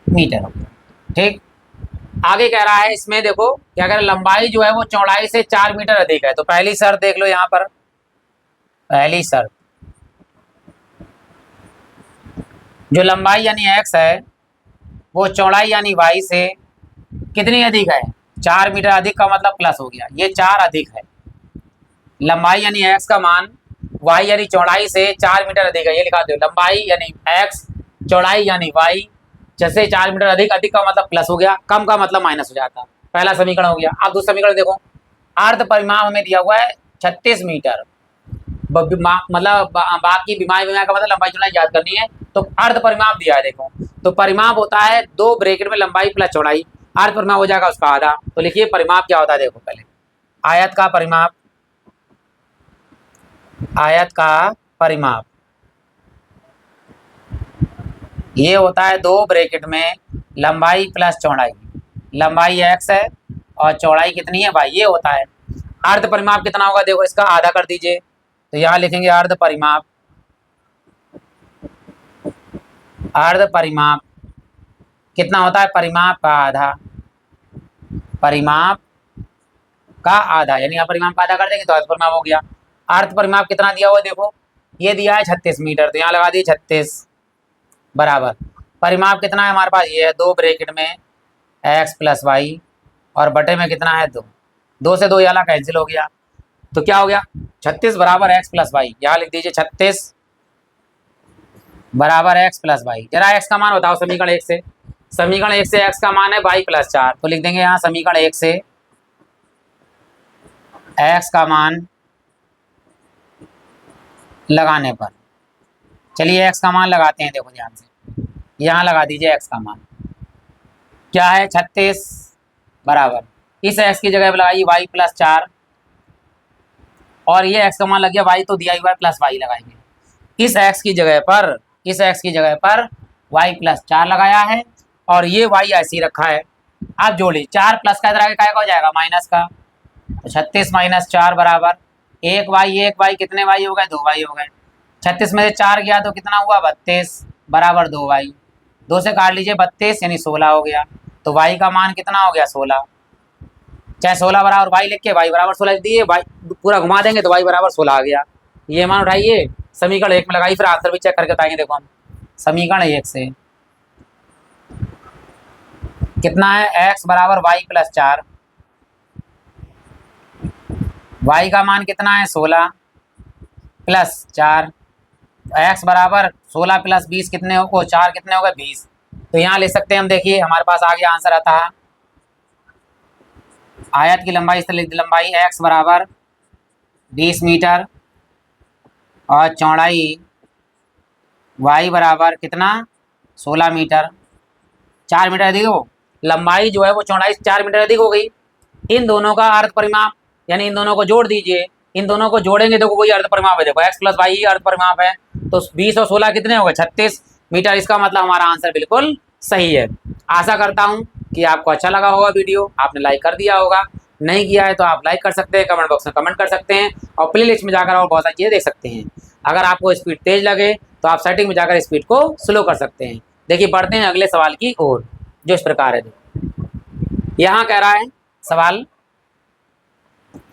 मीटर, ठीक। आगे कह रहा है इसमें, देखो क्या कह रहा है, लंबाई जो है वो चौड़ाई से 4 मीटर अधिक है। तो पहली शर्त देख लो यहाँ पर, पहली शर्त जो लंबाई यानी x है वो चौड़ाई यानी y से कितनी अधिक है, 4 मीटर अधिक का मतलब प्लस हो गया, ये 4 अधिक है। लंबाई यानी x का मान y यानी चौड़ाई से 4 मीटर अधिक है, ये लिखा दो, लंबाई यानी x, चौड़ाई यानी y, जैसे 4 मीटर अधिक, अधिक का मतलब प्लस हो गया, कम का मतलब माइनस हो जाता। पहला समीकरण हो गया। अब दूसरा समीकरण देखो, अर्ध परिमाप हमें दिया हुआ है 36 मीटर, मतलब बाकी विमाय का मतलब लंबाई चौड़ाई याद करनी है, तो अर्ध परिमाप दिया है। देखो तो परिमाप होता है 2 ब्रैकेट में लंबाई प्लस चौड़ाई, अर्ध परिमाप हो जाएगा उसका आधा। तो लिखिए परिमाप क्या होता है, देखो पहले आयत का परिमाप, आयत का परिमाप ये होता है 2 ब्रैकेट में लंबाई प्लस चौड़ाई, लंबाई x है और चौड़ाई कितनी है y, ये होता है। अर्ध परिमाप कितना होगा, देखो इसका आधा कर दीजिए, तो यहाँ लिखेंगे अर्ध परिमाप, अर्ध परिमाप कितना होता है, परिमाप का आधा, परिमाप का आधा, यानी आप परिमाप का आधा कर देंगे तो अर्ध परिमाप हो गया। अर्ध परिमाप कितना दिया हुआ है, देखो ये दिया है 36 मीटर, तो यहाँ लगा दिए 36 बराबर परिमाप कितना है हमारे पास, ये है 2 ब्रैकेट में x प्लस वाई और बटे में कितना है 2, 2 से 2 ये वाला कैंसिल हो गया, तो क्या हो गया 36 बराबर x प्लस वाई। यहाँ लिख दीजिए 36 बराबर x प्लस वाई। जरा x का मान बताओ समीकरण 1 से। समीकरण 1 से x का मान है y प्लस 4, तो लिख देंगे यहाँ समीकरण 1 से x का मान लगाने पर, चलिए x का मान लगाते हैं, देखो ध्यान से, यहाँ लगा दीजिए x का मान क्या है 36 बराबर, इस x की जगह पर लगाइए y प्लस 4 और ये x का मान लग गया y, तो दिया हुआ प्लस वाई लगाएंगे। इस x की जगह पर, इस x की जगह पर y प्लस 4 लगाया है और ये y ऐसे ही रखा है। आप जोड़िए 4 प्लस का इधर आगे क्या हो जाएगा माइनस का, तो 36 माइनस 4 बराबर 1y कितने y हो गए 2y हो गए। 36 में से 4 गया तो कितना हुआ 32 बराबर 2y, 2 से काट लीजिए 32 यानी 16 हो गया, तो y का मान कितना हो गया 16, चाहे 16 बराबर y लिख के y बराबर 16 दिए, y पूरा घुमा देंगे तो y बराबर 16 आ गया। ये मान उठाइए समीकरण 1 में लगाइए, फिर आंसर भी चेक करके बताएंगे। देखो हम समीकरण 1 से कितना है x बराबर y प्लस 4, y का मान कितना है 16 प्लस 4, x बराबर 16 प्लस 20 कितने हो 4 कितने हो गए 20, तो यहाँ ले सकते हैं हम। देखिए हमारे पास आगे आंसर आता है, आयत की लंबाई इस तरह लंबाई x बराबर 20 मीटर और चौड़ाई y बराबर कितना 16 मीटर, 4 मीटर अधिक हो, लंबाई जो है वो चौड़ाई 4 मीटर अधिक हो गई। इन दोनों का अर्ध परिमाप यानी इन दोनों को जोड़ दीजिए, इन दोनों को जोड़ेंगे देखो वही अर्ध परिमाप है, देखो x प्लस वाई ही अर्ध परिमाप है, तो 20 और 16 कितने हो गए 36 मीटर। इसका मतलब हमारा आंसर बिल्कुल सही है। आशा करता हूँ कि आपको अच्छा लगा होगा वीडियो, आपने लाइक कर दिया होगा, नहीं किया है तो आप लाइक कर सकते हैं, कमेंट बॉक्स में कमेंट कर सकते हैं और प्ले लिस्ट में जाकर और बहुत सारी चीज़ें देख सकते हैं। अगर आपको स्पीड तेज लगे तो आप सेटिंग में जाकर स्पीड को स्लो कर सकते हैं। देखिए बढ़ते हैं अगले सवाल की ओर, जो इस प्रकार है। यहाँ कह रहा है सवाल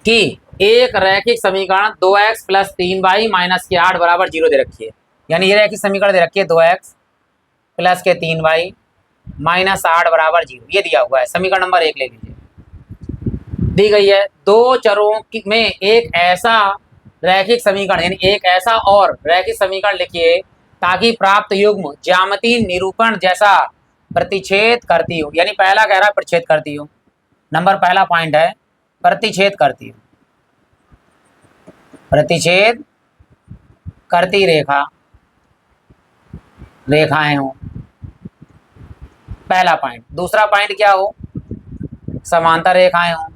कि एक रैखिक समीकरण 2x प्लस 3y माइनस के 8 बराबर 0 दे रखी है, यानी ये रैखिक समीकरण दे रखी है 2x प्लस के 3y माइनस 8 बराबर 0, ये दिया हुआ है। समीकरण नंबर 1 ले लीजिए, दी गई है दो चरों में एक ऐसा रैखिक समीकरण यानी एक ऐसा और रैखिक समीकरण लिखिए ताकि प्राप्त युग्म ज्यामितीय निरूपण जैसा प्रतिच्छेद करती हो, यानी पहला कह रहा है प्रतिच्छेद करती हो, नंबर पहला पॉइंट है प्रतिच्छेद करती हो, प्रतिच्छेद करती रेखा रेखाएं हो, पहला पॉइंट। दूसरा पॉइंट क्या हो समांतर रेखाएं हो,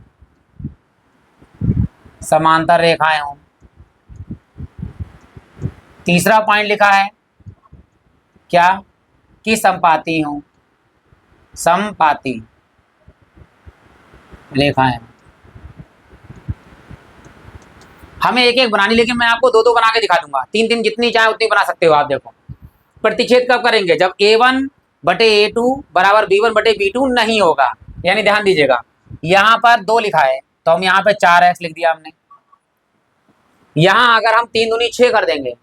समांतर रेखाएं हो। तीसरा पॉइंट लिखा है क्या कि समपाती हो, समपाती रेखाएं। हमें एक एक बनानी, लेकिन मैं आपको दो दो बना के दिखा दूंगा, तीन तीन जितनी चाहे उतनी बना सकते हो आप। देखो प्रतिच्छेद कब करेंगे जब a1 बटे a2 बराबर b1 बटे b2 नहीं होगा, यानी ध्यान दीजिएगा यहाँ पर 2 लिखा है तो हम यहाँ पे 4x लिख दिया हमने। यहाँ अगर हम 3 दूनी 6 कर देंगे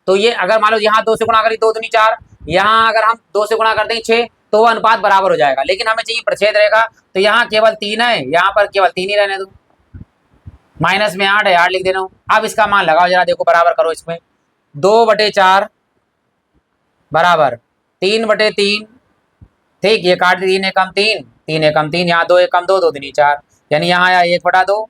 तो ये अगर मान लो यहाँ 2 से गुणा करें 2 दूनी 4, यहाँ अगर हम 2 से गुणा कर देंगे 6 तो वह अनुपात बराबर हो जाएगा। लेकिन हमें चाहिए प्रतिच्छेद रेखा, तो यहाँ केवल 3 है, यहाँ पर केवल 3 ही रहने दो, माइनस में 8 है 8 लिख देना। अब इसका मान लगाओ जरा, देखो बराबर करो इसमें 2 बटे 4 बराबर 3 बटे 3, ठीक ये काट 3 एकम 3 3 एकम 3, यहाँ 2 एकम 2 2 दूनी 4, यानी यहाँ आया 1 बटा 2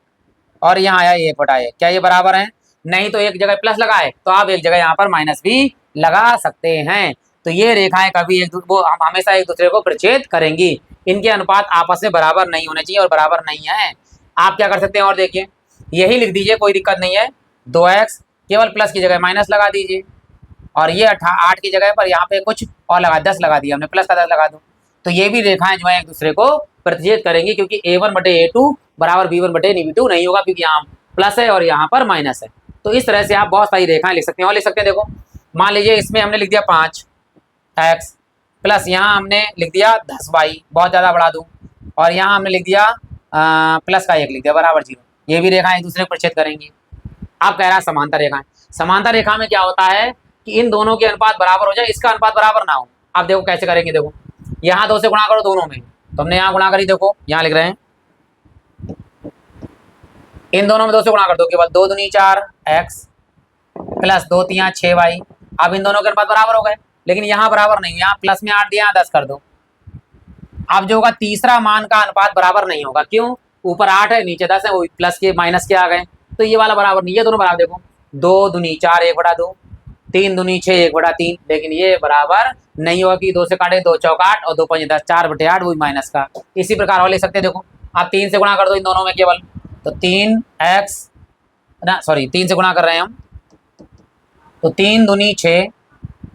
और यहाँ आया 1 बटा 1। क्या ये बराबर है? नहीं तो एक जगह प्लस लगाए तो आप एक जगह यहाँ पर माइनस भी लगा सकते हैं। तो ये रेखाएं कभी वो हमेशा एक दूसरे को प्रतिच्छेद करेंगी, इनके अनुपात आपस में बराबर नहीं होने चाहिए और बराबर नहीं है। आप क्या कर सकते हैं और देखिए यही लिख दीजिए, कोई दिक्कत नहीं है, 2x केवल प्लस की जगह माइनस लगा दीजिए और ये 8 की जगह पर यहाँ पे कुछ और लगा 10 लगा दिया हमने, प्लस का 10 लगा दो, तो ये भी रेखाएं जो है एक दूसरे को प्रतिच्छेद करेंगी, क्योंकि a1 बटे a2 बराबर b1 बटे b2 नहीं होगा, क्योंकि यहाँ प्लस है और यहाँ पर माइनस है। तो इस तरह से आप बहुत सारी रेखाएं लिख सकते हैं और लिख सकते हैं। देखो मान लीजिए इसमें हमने लिख दिया 5x प्लस यहाँ हमने लिख दिया 10y, बहुत ज़्यादा बढ़ा दूँ, और यहाँ हमने लिख दिया प्लस का 1 लिख दिया बराबर 0, ये भी रेखाएं एक दूसरे को प्रतिच्छेद करेंगी। आप कह रहा है समांतर रेखाएं। समांतर रेखा में क्या होता है कि इन दोनों के अनुपात बराबर हो जाए, इसका अनुपात बराबर ना हो। आप देखो कैसे करेंगे, देखो यहाँ 2 से गुणा करो दोनों में, तो हमने यहाँ गुणा करी, देखो यहाँ लिख रहे हैं इन दोनों में 2 से गुणा कर दो, केवल 2 दूनी 4 x प्लस 2 3 6 y। अब इन दोनों के अनुपात बराबर हो गए, लेकिन यहाँ बराबर नहीं, यहाँ प्लस में 8 दिया, यहाँ 10 कर दो। अब जो होगा तीसरा मान का अनुपात बराबर नहीं होगा, क्यों? ऊपर 8 है नीचे 10 है, वो प्लस के माइनस के आ गए, तो ये वाला बराबर नहीं, ये दोनों बराबर। देखो 2 दूनी 4 1/2, 3 दूनी 6 1/3, लेकिन ये बराबर नहीं होगा कि 2 से काटे 2 चौक 8 और 2 5 10, 4/8 वही माइनस का। इसी प्रकार और ले सकते हैं, देखो आप 3 से गुणा कर दो इन दोनों में केवल, तो 3x ना, सॉरी 3 से गुणा कर रहे हैं हम, तो 3 दूनी 6,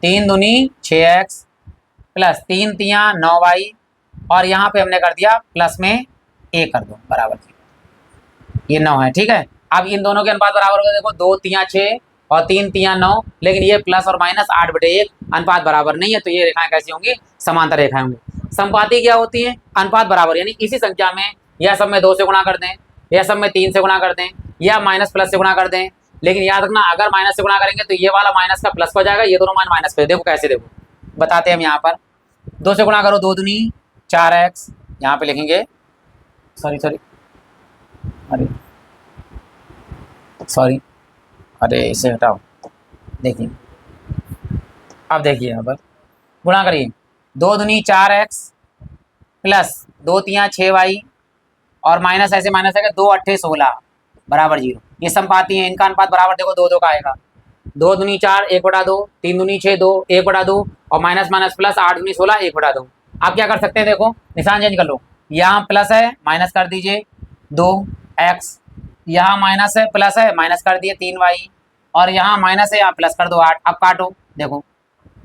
3 दूनी 6x प्लस 3 3 9y, और यहाँ पे हमने कर दिया प्लस में a कर दो बराबर, ये 9 है, ठीक है। अब इन दोनों के अनुपात बराबर हो गए, देखो 2 3 6 और 3 3 9, लेकिन ये प्लस और माइनस 8/1 अनुपात बराबर नहीं है, तो ये रेखाएं कैसी होंगी? समांतर रेखाएं होंगी। संपाती क्या होती है? अनुपात बराबर, यानी इसी संख्या में या सब में 2 से गुणा कर दें, या सब में 3 से गुणा कर दें, या माइनस प्लस से गुणा कर दें, लेकिन याद रखना अगर माइनस से गुणा करेंगे तो ये वाला माइनस का प्लस हो जाएगा, ये दोनों मान माइनस पे। देखो कैसे, देखो बताते हैं हम। यहाँ पर 2 से गुणा करो, 2 दूनी 4x, यहाँ पे लिखेंगे, सॉरी अरे इसे हटाओ, देखिए अब देखिए यहाँ पर गुणा करिए, 2 दूनी 4x प्लस 2 3 6y, और माइनस ऐसे माइनस है 2 8 16 बराबर 0। ये संपाती है, इनका अनुपात बराबर देखो 2 2 का आएगा, 2 दूनी 4 1/2, 3 दूनी 6 2 1/2, और माइनस माइनस प्लस 8 दूनी 16 1/2। आप क्या कर सकते हैं, देखो निशान चेंज कर लो, यहाँ प्लस है माइनस कर दीजिए 2x, यहाँ माइनस है प्लस है माइनस कर दिए 3y, और यहाँ माइनस है यहाँ प्लस कर दो 8। अब काटो, देखो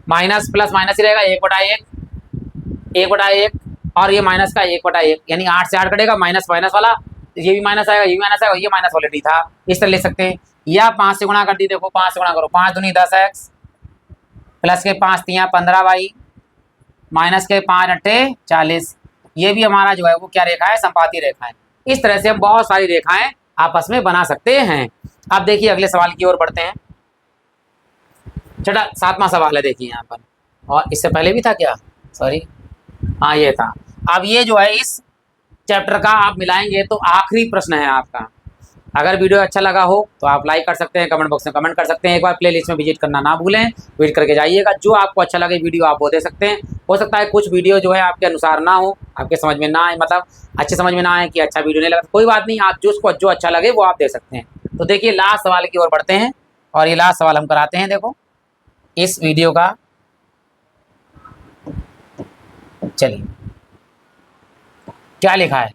माइनस प्लस माइनस ही रहेगा, 1/1 और ये माइनस का 1/1, यानी 8 से 8 कटेगा, माइनस माइनस वाला, ये भी माइनस आएगा, ये भी माइनस आएगा, ये माइनस ऑलरेडी था, इस तरह ले सकते हैं। या 5 से गुणा कर दी, देखो 5 से गुणा करो, 5 दूनी 10x प्लस के 5 3 15y माइनस के 5 8 40। ये भी हमारा जो है वो क्या रेखा है? संपाती रेखा है। इस तरह से हम बहुत सारी रेखाएं आपस में बना सकते हैं। अब देखिए अगले सवाल की ओर बढ़ते हैं। छठा 7वां सवाल है, देखिए यहाँ पर, और इससे पहले भी था क्या? सॉरी, हाँ ये था। अब ये जो है इस चैप्टर का आप मिलाएंगे तो आखिरी प्रश्न है आपका। अगर वीडियो अच्छा लगा हो तो आप लाइक कर सकते हैं, कमेंट बॉक्स में कमेंट कर सकते हैं, एक बार प्लेलिस्ट में विजिट करना ना भूलें, विजिट करके जाइएगा। जो आपको अच्छा लगे वीडियो आप वो दे सकते हैं। हो सकता है कुछ वीडियो जो है आपके अनुसार ना हो, आपके समझ में ना आए, मतलब अच्छे समझ में ना आए कि अच्छा वीडियो नहीं लगा, कोई बात नहीं, आप जिसको जो अच्छा लगे वो आप दे सकते हैं। तो देखिए लास्ट सवाल की ओर बढ़ते हैं, और ये लास्ट सवाल हम कराते हैं। देखो इस वीडियो का, चलिए क्या लिखा है,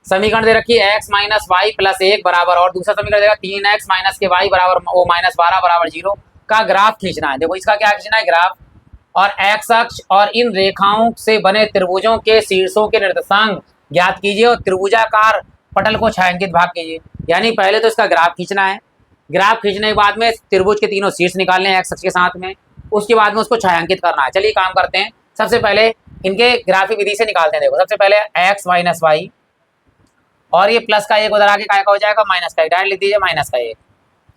समीकरण दे रखी है x माइनस वाई प्लस 1 बराबर, और दूसरा समीकरण देगा 3x माइनस के वाई बराबर ओ माइनस 12 बराबर 0 का ग्राफ खींचना है। देखो इसका क्या खींचना है? ग्राफ। और x अक्ष और इन रेखाओं से बने त्रिभुजों के शीर्षों के निर्देशांक ज्ञात कीजिए और त्रिभुजाकार पटल को छायांकित भाग कीजिए। यानी पहले तो इसका ग्राफ खींचना है, ग्राफ खींचने के बाद में त्रिभुज के तीनों शीर्ष निकालने हैं x अक्ष के साथ में, उसके बाद में उसको छायांकित करना है। चलिए काम करते हैं, सबसे पहले इनके ग्राफिक विधि से निकालते हैं। देखो सबसे पहले x माइनस वाई, और ये प्लस का 1 उधर आगे काय का हो जाएगा? माइनस का 1, डायरेक्ट लिख दीजिए माइनस का 1।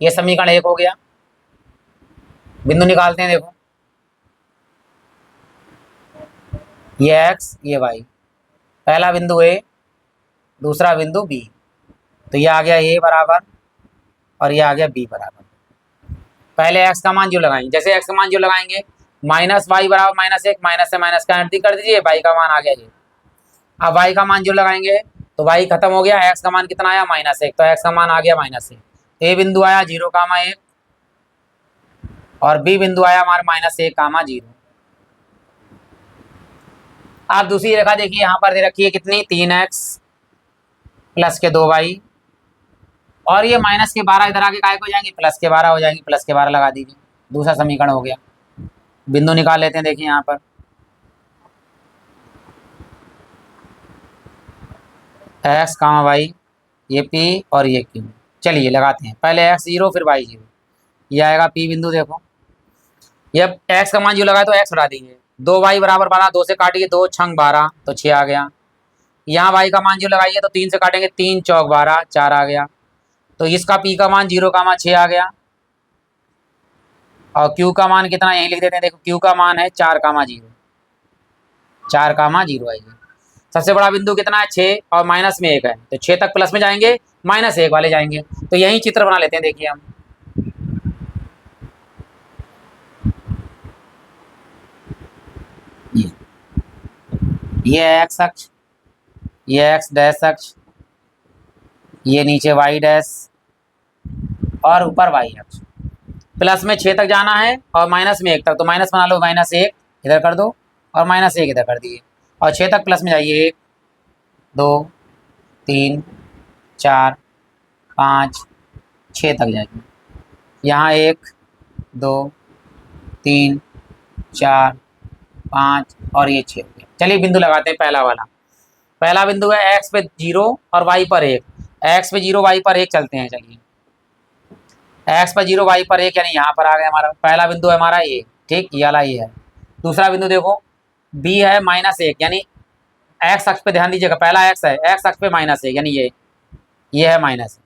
ये समीकरण 1 हो गया। बिंदु निकालते हैं, देखो ये x ये y, पहला बिंदु A, दूसरा बिंदु B, तो ये आ गया A बराबर और ये आ गया B बराबर। पहले x का मान जो लगाएंगे, जैसे x का मान जो लगाएंगे, माइनस वाई बराबर माइनस 1, माइनस से माइनस का एंट्री कर दीजिए, y का मान आ गया ये। अब y का मान जो लगाएंगे तो y खत्म हो गया, x का मान कितना आया? -1, तो x का मान आ गया -1। a बिंदु आया 0,1 और b बिंदु आया हमारे -1,0। आप दूसरी रेखा देखिए, यहाँ पर दे रखी है कितनी? 3x प्लस के 2y, और ये माइनस के 12 इधर आगे काय हो जाएंगे? प्लस के 12 हो जाएंगे, प्लस के 12 लगा दीजिए। दूसरा समीकरण हो गया। बिंदु निकाल लेते हैं, देखिए यहाँ पर x, y, ये p और ये q। चलिए लगाते हैं, पहले x 0 फिर y 0, ये आएगा p बिंदु। देखो ये x का मान जो लगा तो x हटा दीजिए, 2y बराबर 12, 2 से काटिए 2 छंग 12 तो 6 आ गया। यहाँ y का मान जो लगाइए तो 3 से काटेंगे 3 चौक 12 4 आ गया। तो इसका P का मान 0,6 आ गया और Q का मान कितना यहीं लिख देते हैं। देखो Q का मान है 4,0, 4,0 आएगी। सबसे बड़ा बिंदु कितना है 6 और माइनस में 1 है, तो 6 तक प्लस में जाएंगे, -1 वाले जाएंगे। तो यही चित्र बना लेते हैं। देखिए हम ये एक्स अक्ष, ये एक्स डैश अक्ष, ये नीचे वाई डैश और ऊपर वाई अक्ष। प्लस में 6 तक जाना है और माइनस में 1 तक, तो माइनस बना लो, -1 इधर कर दो और -1 इधर कर दिए और 6 तक प्लस में जाइए। 1 2 3 4 5 6 तक जाएंगे। यहाँ 1 2 3 4 5 और ये 6 हो गया। चलिए बिंदु लगाते हैं। पहला वाला, पहला बिंदु है एक्स पे 0 और वाई पर 1। एक्स पे 0 वाई पर 1 चलते हैं। चलिए एक्स पर 0 वाई पर 1 यानी यहाँ पर आ गया हमारा पहला बिंदु है हमारा ये, ठीक, ये वाला ये है। दूसरा बिंदु देखो बी है -1 यानी एक्स अक्ष पे ध्यान दीजिएगा, पहला एक्स है, एक्स अक्ष पे -1 यानी ये है माइनस।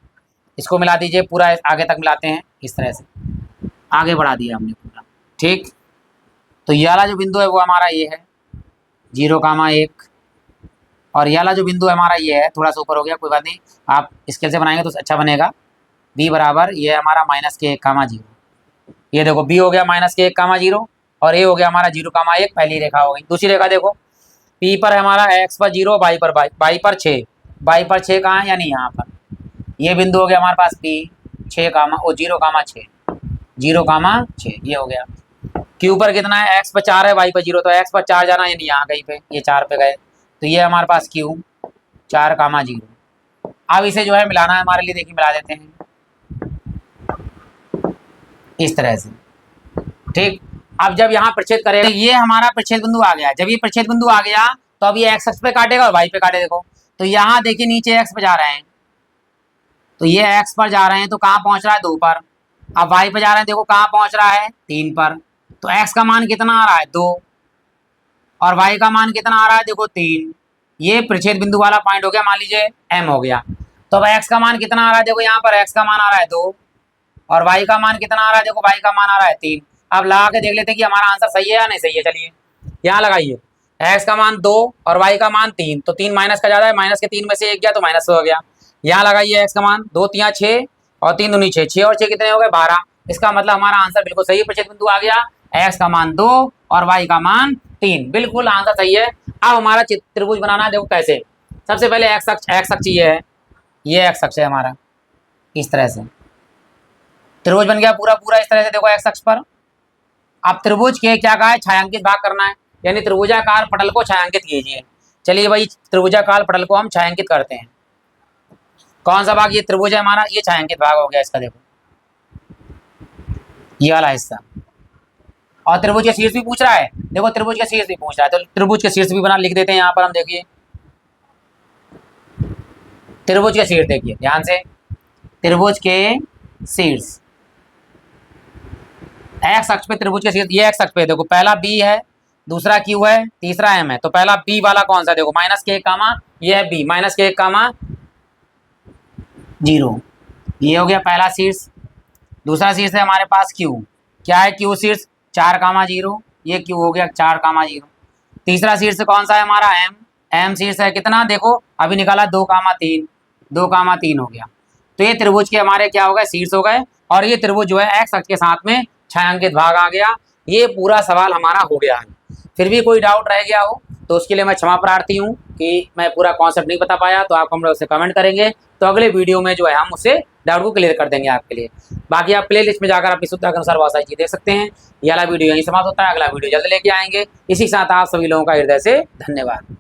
इसको मिला दीजिए पूरा, आगे तक मिलाते हैं। इस तरह से आगे बढ़ा दिया हमने पूरा, ठीक। तो ये वाला जो बिंदु है वो हमारा ये है 0,1 और ये वाला जो बिंदु है हमारा ये है, थोड़ा सा ऊपर हो गया, कोई बात नहीं, आप स्केल से बनाएंगे तो अच्छा बनेगा। बी बराबर ये है हमारा -1,0। ये देखो बी हो गया -1,0 और ए हो गया हमारा 0,1। पहली रेखा हो गई। दूसरी रेखा देखो पी पर है हमारा एक्स पर 0, वाई पर 6, वाई पर 6 कहाँ है यानी यहाँ पर। ये बिंदु हो गया हमारे पास पी 0,6, 0,6 ये हो गया। क्यू पर कितना है, एक्स पर 4 है, वाई पर 0, तो एक्स पर 4 जाना यानी यहाँ कहीं पे, ये 4 पे गए, तो ये हमारे पास क्यू 4,0। अब इसे जो है मिलाना है हमारे लिए, देखिए मिला देते हैं इस तरह से, ठीक। अब जब यहाँ प्रच्छेद करेगा, ये हमारा प्रच्छेद बिंदु आ गया। जब ये प्रच्छेद बिंदु आ गया तो अब ये एक्स अक्ष पे काटेगा और वाई पे काटे। देखो तो यहाँ देखिए नीचे एक्स पे जा रहे हैं, तो ये एक्स पर जा रहे हैं तो कहाँ पहुँच रहा है 2 पर। अब वाई पे जा रहे हैं, देखो कहाँ पहुँच रहा है 3 पर। तो एक्स का मान कितना आ रहा है 2 और वाई का मान कितना आ रहा है देखो 3। ये प्रच्छेद बिंदु वाला पॉइंट हो गया, मान लीजिए एम हो गया। तो अब एक्स का मान कितना आ रहा है, देखो यहाँ पर एक्स का मान आ रहा है 2 और वाई का मान कितना आ रहा है, देखो वाई का मान आ रहा है 3। अब लगा के देख लेते हैं कि हमारा आंसर सही है या नहीं सही है। चलिए यहाँ लगाइए, एक्स का मान 2 और वाई का मान 3, तो 3 माइनस का ज़्यादा है, माइनस के 3 में से 1 गया तो माइनस हो गया। यहाँ लगाइए एक्स का मान 2 3 6 और 3 दूनी 6, 6 और 6 कितने हो गए 12। इसका मतलब हमारा आंसर बिल्कुल सही प्रच्छेद बिंदु आ गया, एक्स का मान 2 और वाई का मान 3, बिल्कुल आंसर सही है। अब हमारा त्रिभुज बनाना है, देखो कैसे। सबसे पहले एक्स अक्ष ये है, ये एक्स अक्ष है हमारा, इस तरह से त्रिभुज बन गया पूरा पूरा इस तरह से। देखो एक्स अक्ष पर अब त्रिभुज के क्या कहा है, छायांकित भाग करना है, यानी त्रिभुजाकार पटल को छायांकित कीजिए। चलिए भाई त्रिभुजाकार पटल को हम छायांकित करते हैं। कौन सा भाग, ये त्रिभुज है हमारा, ये छायांकित भाग हो गया इसका, देखो ये वाला हिस्सा। और त्रिभुज के शीर्ष भी पूछ रहा है, देखो त्रिभुज के शीर्ष भी पूछ रहा है, तो त्रिभुज के शीर्ष भी बना लिख देते हैं यहाँ पर हम। देखिए त्रिभुज के शीर्ष, देखिए ध्यान से, त्रिभुज के शीर्ष एक्स अक्ष पे त्रिभुज के शीर्ष, ये एक्स अक्ष पे देखो पहला बी है, दूसरा क्यू है, तीसरा एम है। तो पहला बी वाला कौन सा, देखो -1, ये है बी -1, 0, ये हो गया पहला शीर्ष। दूसरा शीर्ष है हमारे पास क्यू, क्या है क्यू शीर्ष 4,0, ये क्यू हो गया 4,0। तीसरा शीर्ष कौन सा है हमारा एम शीर्ष है कितना, देखो अभी निकाला 2,3, 2,3 हो गया। तो ये त्रिभुज के हमारे क्या हो गए, शीर्ष हो गए। और ये त्रिभुज जो है एक्स अक्ष के साथ में छायांकित भाग आ गया। ये पूरा सवाल हमारा हो गया है। फिर भी कोई डाउट रह गया हो तो उसके लिए मैं क्षमा प्रार्थी हूँ कि मैं पूरा कॉन्सेप्ट नहीं बता पाया, तो आप हम लोग उसे कमेंट करेंगे, तो अगले वीडियो में जो है हम उसे डाउट को क्लियर कर देंगे आपके लिए। बाकी आप प्ले लिस्ट में जाकर अपनी सुविधा के अनुसार बहुत सारी चीज़ देख सकते हैं। ये वाला वीडियो यहीं समाप्त होता है, अगला वीडियो जल्द लेके आएंगे। इसी के साथ आप सभी लोगों का हृदय से धन्यवाद।